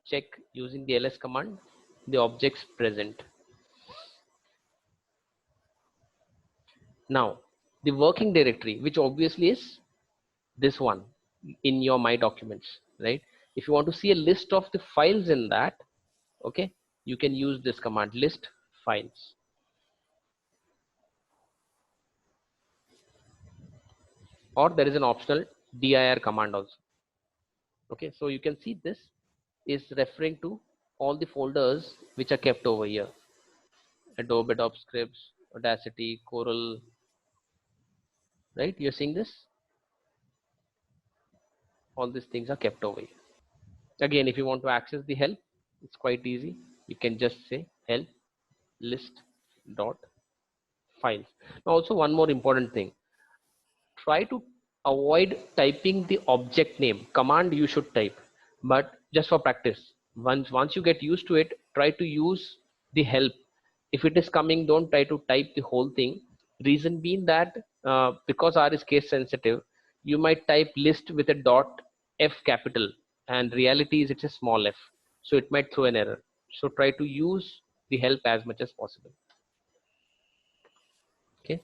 check using the ls command the objects present. Now the working directory, which obviously is this one in your my documents, right? If you want to see a list of the files in that, okay, you can use this command, list files. Or there is an optional dir command also. Okay, so you can see this is referring to all the folders which are kept over here: Adobe Scripts, Audacity, Corel, right? You're seeing this, all these things are kept over here. Again, if you want to access the help, it's quite easy. You can just say help list dot files. Now also one more important thing, try to avoid typing the object name. Command you should type, but just for practice, once you get used to it, try to use the help. If it is coming, don't try to type the whole thing. Reason being that because R is case sensitive, you might type list with a dot f capital, and reality is it's a small f, so it might throw an error. So try to use the help as much as possible. Okay,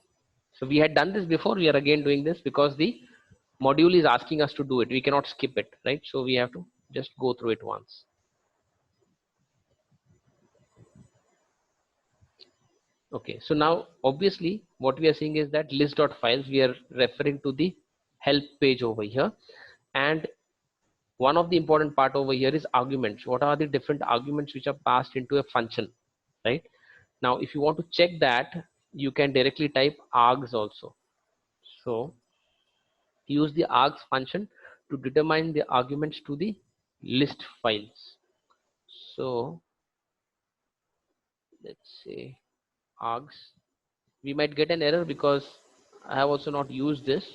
so we had done this before, we are again doing this because the module is asking us to do it, we cannot skip it, right? So we have to just go through it once. Okay, so now obviously what we are seeing is that list.files, we are referring to the help page over here, and one of the important part over here is arguments. What are the different arguments which are passed into a function, right? Now if you want to check that, you can directly type args also. So use the args function to determine the arguments to the list files. So let's say args, we might get an error because I have also not used this.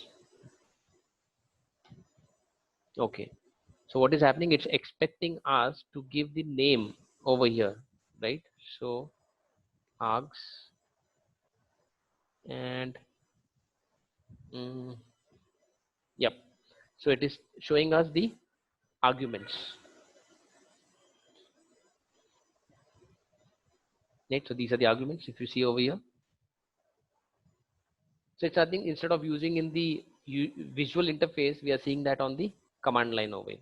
Okay, so what is happening, it's expecting us to give the name over here, right? So args and yep, so it is showing us the arguments, right? So these are the arguments if you see over here. So it's something, instead of using in the visual interface, we are seeing that on the command line over here.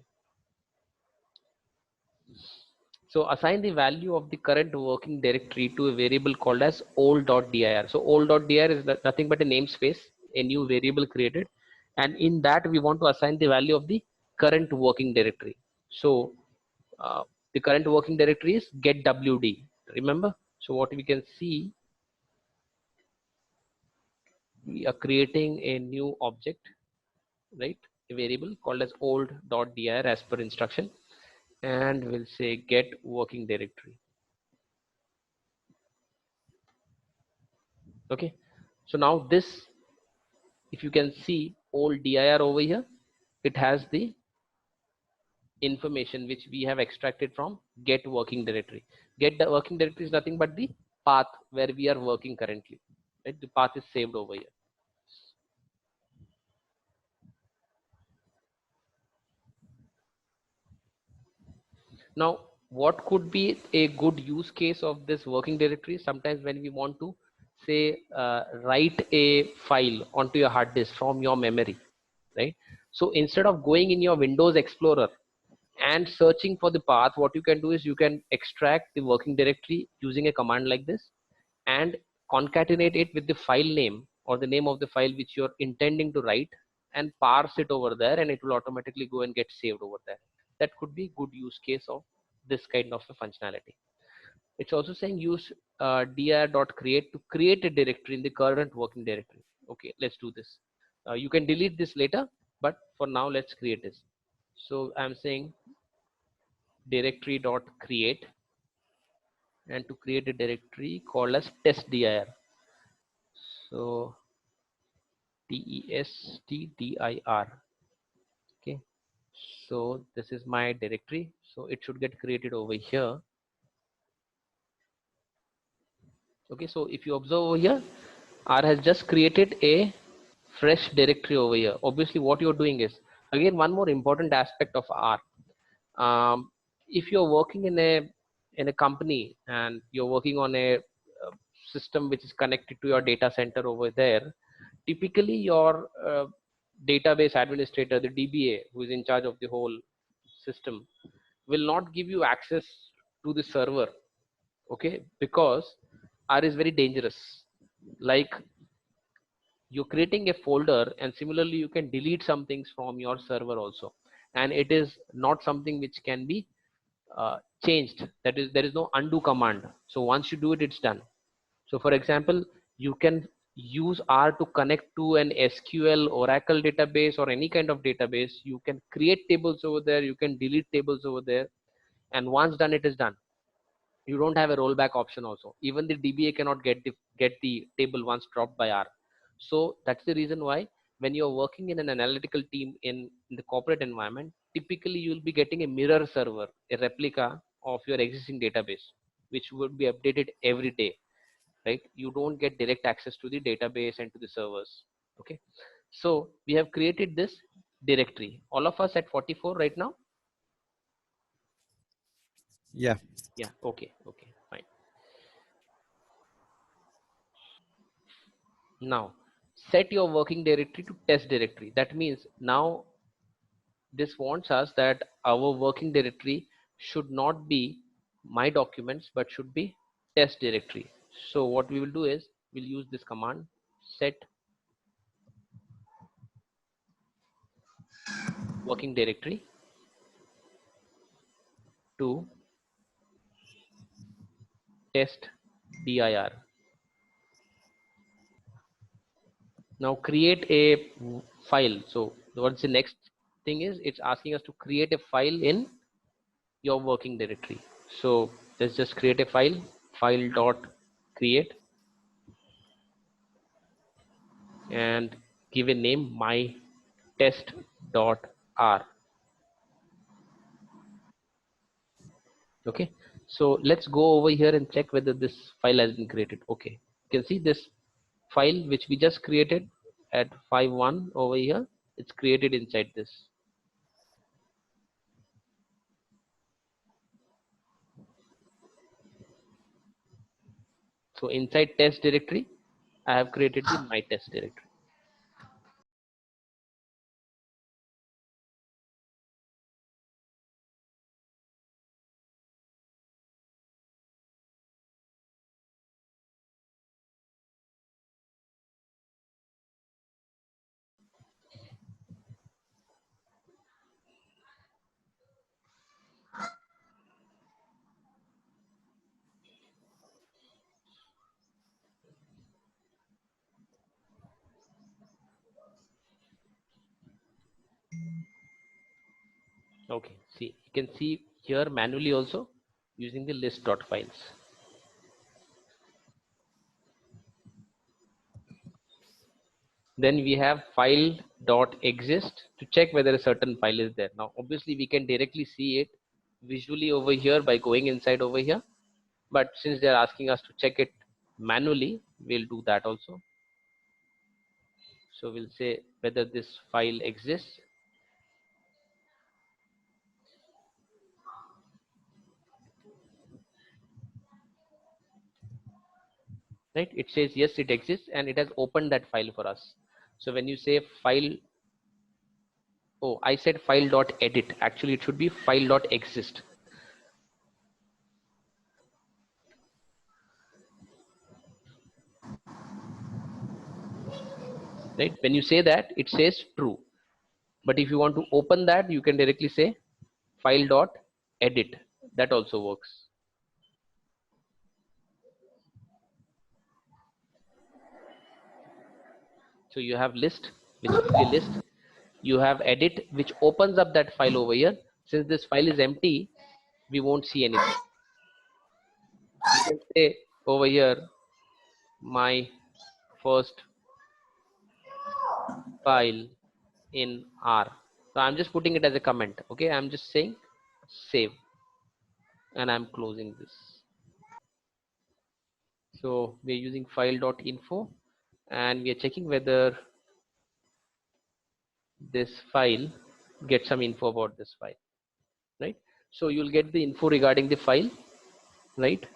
So assign the value of the current working directory to a variable called as old.dir. So old.dir is nothing but a namespace, a new variable created, and in that we want to assign the value of the current working directory. So the current working directory is getwd, remember? So what we can see, we are creating a new object, right? A variable called as old.dir as per instruction, and we'll say get working directory. Okay, so now this, if you can see old dir over here, it has the information which we have extracted from get working directory. Get the working directory is nothing but the path where we are working currently, right? The path is saved over here. Now what could be a good use case of this working directory? Sometimes when we want to say write a file onto your hard disk from your memory, right? So instead of going in your Windows Explorer and searching for the path, what you can do is you can extract the working directory using a command like this and concatenate it with the file name or the name of the file which you're intending to write, and parse it over there, and it will automatically go and get saved over there. That could be good use case of this kind of a functionality. It's also saying use dir.create to create a directory in the current working directory. Okay, let's do this. You can delete this later, but for now let's create this. So I'm saying directory.create, and to create a directory called as testdir. So testdir. Okay, So this is my directory. So it should get created over here. Okay, so if you observe over here, R has just created a fresh directory over here. Obviously what you're doing is, again, one more important aspect of R. If you're working in a company and you're working on a system which is connected to your data center over there, typically your database administrator, the DBA, who is in charge of the whole system, will not give you access to the server. Okay, because R is very dangerous. Like, you're creating a folder, and similarly you can delete some things from your server also, and it is not something which can be changed. That is, there is no undo command. So once you do it, it's done. So for example, you can use R to connect to an SQL, Oracle database, or any kind of database. You can create tables over there, you can delete tables over there, and once done, it is done. You don't have a rollback option also. Even the DBA cannot get the table once dropped by R. So that's the reason why when you're working in an analytical team in the corporate environment, typically you'll be getting a mirror server, a replica of your existing database, which would be updated every day, right? You don't get direct access to the database and to the servers. Okay, so we have created this directory, all of us at 44 right now. Yeah. Yeah, okay, fine. Now set your working directory to test directory. That means now this wants us that our working directory should not be my documents but should be test directory. So what we will do is we'll use this command, set working directory to test dir. Now create a file. So what's the next thing is, it's asking us to create a file in your working directory. So let's just create a file dot create, and give a name my test.r. Okay, so let's go over here and check whether this file has been created. Okay, you can see this file which we just created at 5.1 over here, it's created inside this. So inside test directory, I have created the my test directory. Okay, see, you can see here manually also using the list.files. Then we have file.exist to check whether a certain file is there. Now obviously we can directly see it visually over here by going inside over here, but since they're asking us to check it manually, we'll do that also. So we'll say whether this file exists. Right, it says yes, it exists, and it has opened that file for us. So when you say file, oh, I said file.edit, actually it should be file.exist. Right, when you say that, it says true, but if you want to open that, you can directly say file.edit. That also works. So you have list, which is the list. You have edit, which opens up that file over here. Since this file is empty, we won't see anything. You can say over here, my first file in R. So I'm just putting it as a comment. Okay, I'm just saying save, and I'm closing this. So we're using file.info, and we are checking whether this file gets some info about this file, right? So you'll get the info regarding the file, right?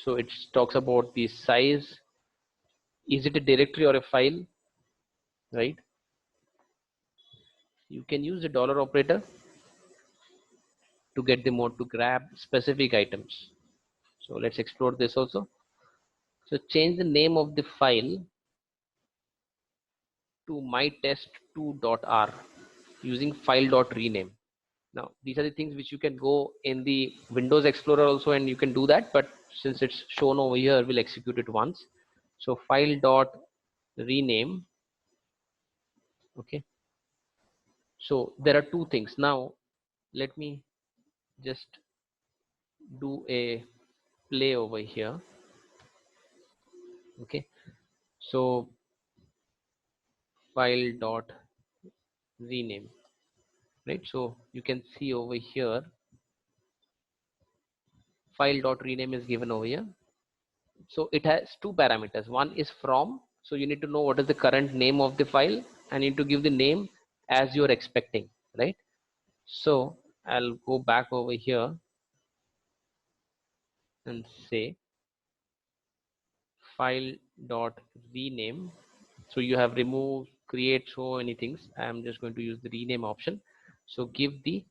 So it talks about the size, is it a directory or a file, right? You can use the dollar operator to get the mode to grab specific items. So let's explore this also. So change the name of the file to mytest2.r using file.rename. Now these are the things which you can go in the Windows Explorer also, and you can do that, but since it's shown over here, we'll execute it once. So file.rename. Okay, so there are two things. Now let me just do a play over here. Okay, so file.rename, right? So you can see over here file.rename is given over here. So it has two parameters. One is from, so you need to know what is the current name of the file, and you need to give the name as you're expecting, right? So I'll go back over here and say file.rename. So you have remove, create, so many things. I'm just going to use the rename option. So give the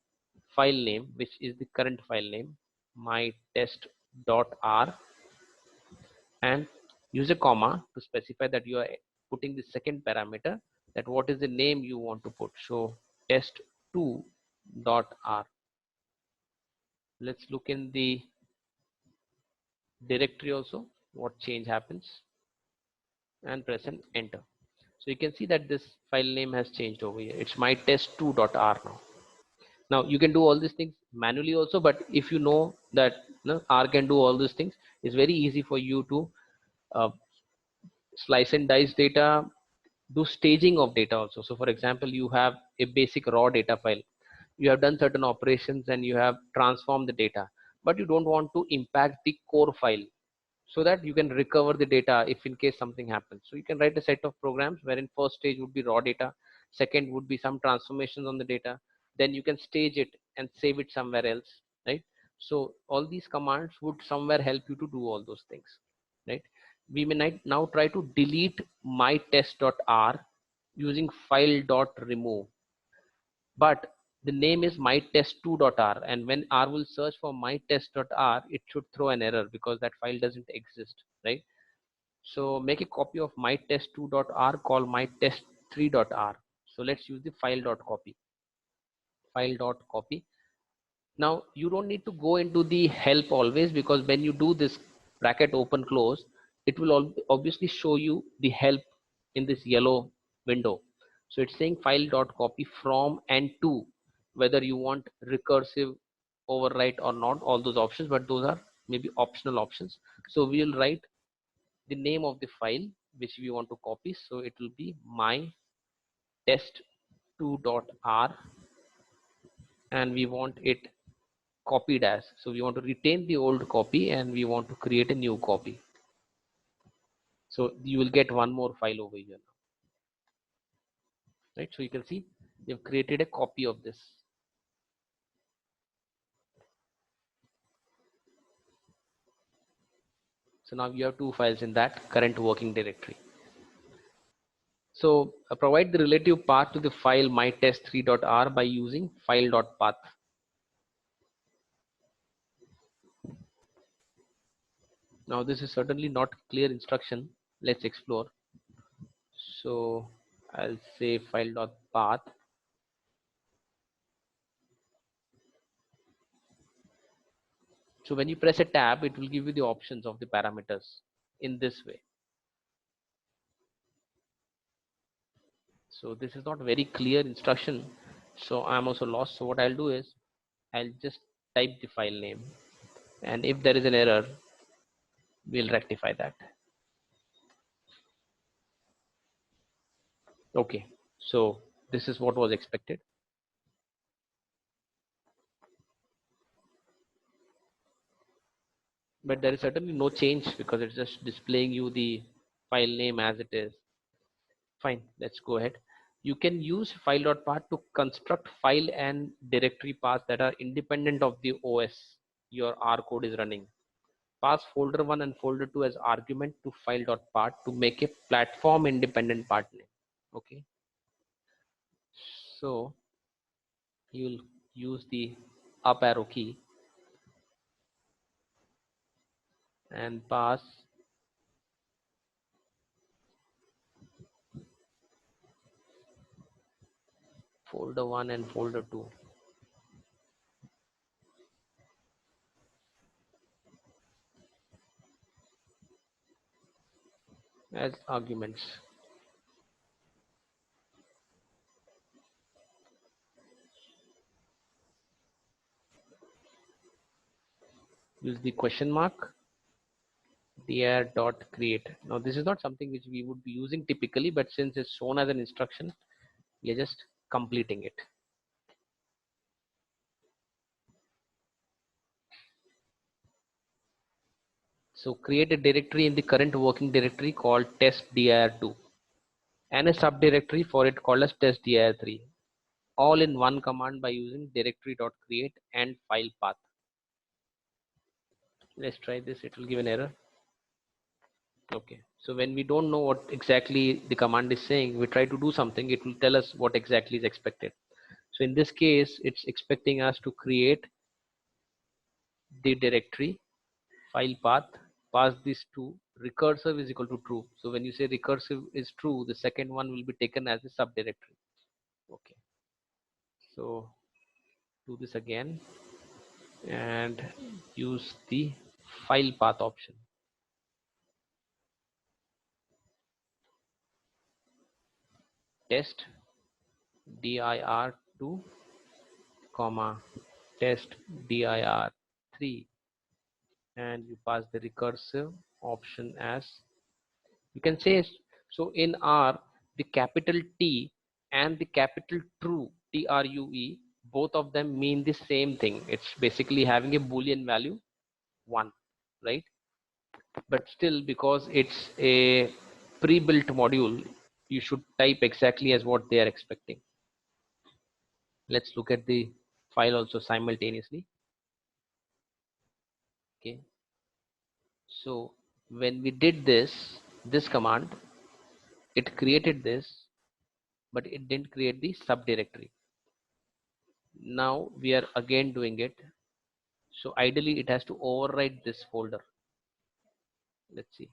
file name, which is the current file name, mytest.r, and use a comma to specify that you are putting the second parameter, that what is the name you want to put. So test2.r. Let's look in the directory also what change happens, and press an enter. So you can see that this file name has changed over here. It's mytest2.r now. Now you can do all these things manually also, but if you know that R can do all these things, it's very easy for you to uh, slice and dice data, do staging of data also. So for example, you have a basic raw data file, you have done certain operations and you have transformed the data, but you don't want to impact the core file, so that you can recover the data if in case something happens. So you can write a set of programs wherein first stage would be raw data, second would be some transformations on the data, then you can stage it and save it somewhere else, right? So all these commands would somewhere help you to do all those things, right? We may now try to delete mytest.r using file.remove, but the name is mytest2.r, and when R will search for mytest.r, it should throw an error because that file doesn't exist, right? So make a copy of mytest2.r, call mytest3.r. So let's use the file.copy. Now you don't need to go into the help always, because when you do this bracket open close, it will obviously show you the help in this yellow window. So it's saying file.copy from and to, whether you want recursive overwrite or not, all those options, but those are maybe optional options. So we will write the name of the file which we want to copy. So it will be my test2.r, and we want it copied as, so we want to retain the old copy and we want to create a new copy. So you will get one more file over here now, right? So you can see they've created a copy of this. So now you have two files in that current working directory. So provide the relative path to the file mytest3.r by using file.path. Now this is certainly not clear instruction. Let's explore. So I'll say file.path. So when you press a tab, it will give you the options of the parameters in this way. So this is not very clear instruction, so I'm also lost. So what I'll do is I'll just type the file name, and if there is an error, we'll rectify that. Okay, so this is what was expected. but there is certainly no change because it's just displaying you the file name as it is. Fine, let's go ahead. You can use file.path to construct file and directory paths that are independent of the OS your R code is running. Pass folder 1 and folder 2 as argument to file.path to make a platform independent path name. Okay, so you'll use the up arrow key and pass folder 1 and folder 2 as arguments. Use the question mark dir dot create. Now this is not something which we would be using typically, but since it's shown as an instruction, we are just completing it. So create a directory in the current working directory called testdir2 and a subdirectory for it called as testdir3, all in one command by using directory.create and file path. Let's try this. It will give an error. Okay, so when we don't know what exactly the command is saying, we try to do something, it will tell us what exactly is expected. So in this case, it's expecting us to create the directory file path, pass this to recursive is equal to true. So when you say recursive is true, the second one will be taken as a subdirectory. Okay, so do this again and use the file path option. Test dir2 comma test dir3 and you pass the recursive option as you can say. So in R, the capital T and the capital true TRUE, both of them mean the same thing. It's basically having a boolean value 1, right? But still, because it's a pre-built module, you should type exactly as what they are expecting. Let's look at the file also simultaneously. Okay, so when we did this command, it created this, but it didn't create the subdirectory. Now we are again doing it, so ideally it has to overwrite this folder. Let's see,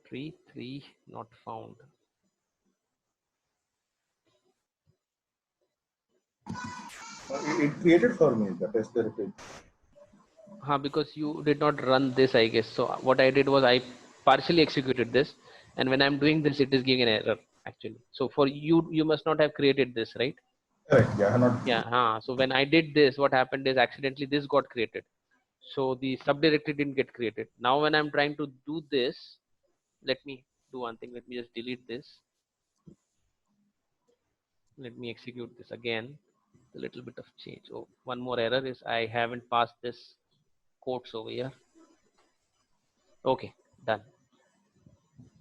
tree 3 not found. It created for me the test directory. Because you did not run this, I guess. So what I did was I partially executed this, and when I'm doing this, it is giving an error actually. So for you, you must not have created this, right? Correct. Yeah, not. Yeah. So when I did this, what happened is accidentally this got created. So the subdirectory didn't get created. Now when I'm trying to do this, let me do one thing. Let me just delete this. Let me execute this again. A little bit of change. Oh, one more error is I haven't passed this quotes over here. Okay, done.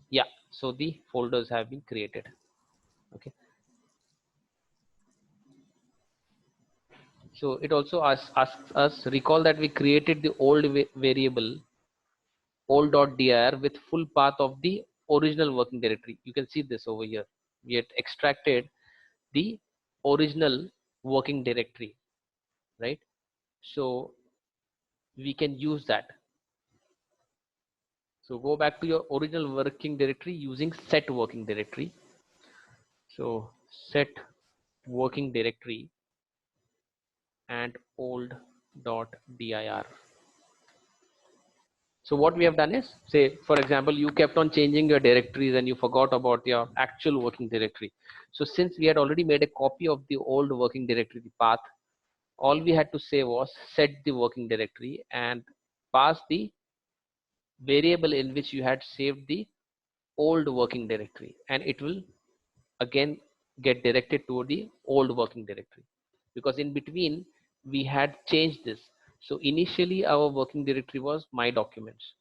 Yeah, so the folders have been created. Okay, so it also asks us recall that we created the old variable old.dir with full path of the original working directory. You can see this over here. We had extracted the original working directory, right? So we can use that. So go back to your original working directory using set working directory. So set working directory and old.dir. So what we have done is, say for example, you kept on changing your directories and you forgot about your actual working directory. So since we had already made a copy of the old working directory, the path, all we had to say was set the working directory and pass the variable in which you had saved the old working directory, and it will again get directed to the old working directory, because in between we had changed this. So initially our working directory was my documents.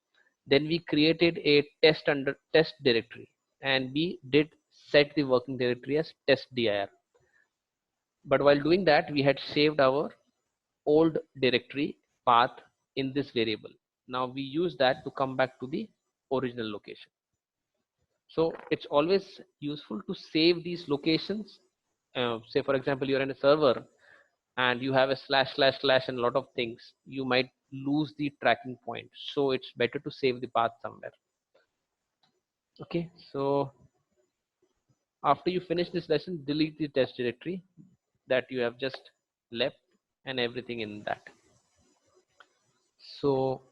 Then we created a test under test directory, and we did set the working directory as test dir. But while doing that, we had saved our old directory path in this variable. Now we use that to come back to the original location. So it's always useful to save these locations. Say for example, you're in a server and you have a slash slash slash and a lot of things, you might lose the tracking point. So it's better to save the path somewhere. Okay, so after you finish this lesson, delete the test directory that you have just left and everything in that. So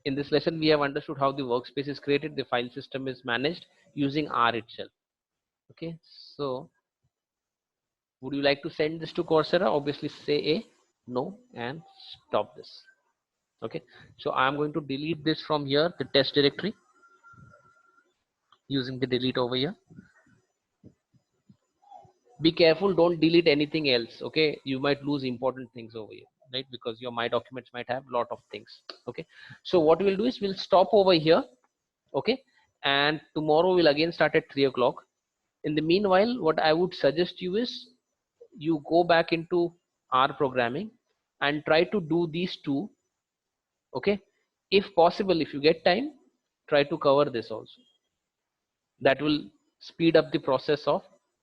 in this lesson, we have understood how the workspace is created, the file system is managed using R itself. Okay, so would you like to send this to Coursera? Obviously say a no and stop this. Okay, so I'm going to delete this from here, the test directory, using the delete over here. Be careful, don't delete anything else. Okay, you might lose important things over here, right? Because your my documents might have a lot of things. Okay, so what we'll do is we'll stop over here. Okay, and tomorrow we'll again start at 3 o'clock. In the meanwhile, what I would suggest you is you go back into R programming and try to do these two. Okay, if possible, if you get time, try to cover this also. That will speed up the process of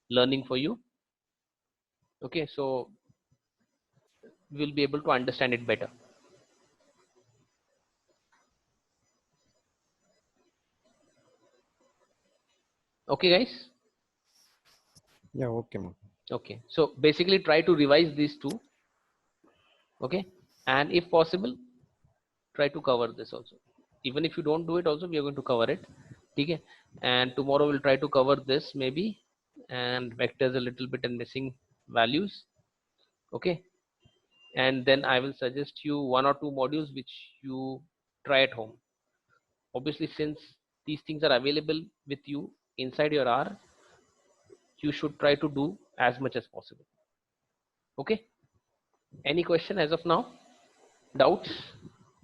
learning for you. Okay, so we'll be able to understand it better. Okay guys. Yeah, okay, ma'am. Okay, so basically try to revise these two. Okay, and if possible, try to cover this also. Even if you don't do it also, we are going to cover it. Okay, and tomorrow we'll try to cover this maybe, and vectors a little bit and missing values. Okay, and then I will suggest you 1 or 2 modules which you try at home. Obviously, since these things are available with you inside your R, you should try to do as much as possible. Okay, any question as of now? Doubts?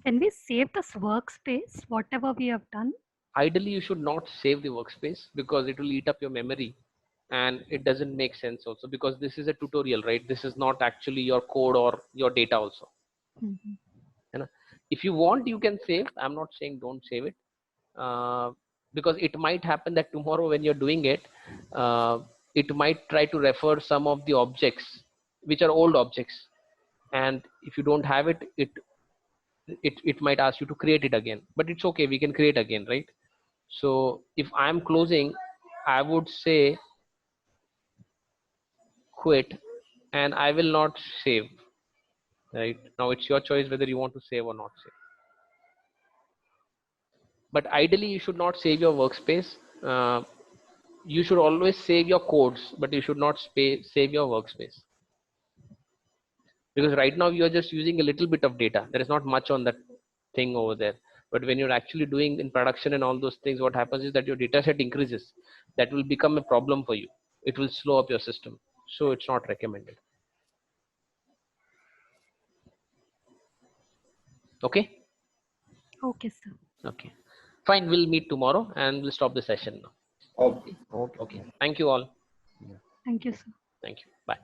Can we save this workspace, whatever we have done? Ideally you should not save the workspace because it will eat up your memory, and it doesn't make sense also, because this is a tutorial, right? This is not actually your code or your data also. You know, if you want, you can save. I'm not saying don't save it, because it might happen that tomorrow when you're doing it, it might try to refer some of the objects which are old objects, and if you don't have it, it might ask you to create it again. But it's okay, we can create again, right? So if I'm closing, I would say quit, and I will not save. Right now it's your choice whether you want to save or not save. But ideally you should not save your workspace. You should always save your codes, but you should not save your workspace, because right now you are just using a little bit of data. There is not much on that thing over there. But when you're actually doing in production and all those things, what happens is that your data set increases. That will become a problem for you. It will slow up your system. So it's not recommended. Okay? Okay, sir. Okay. Fine, we'll meet tomorrow and we'll stop the session now. Okay. Okay. Thank you all. Thank you, sir. Thank you. Bye.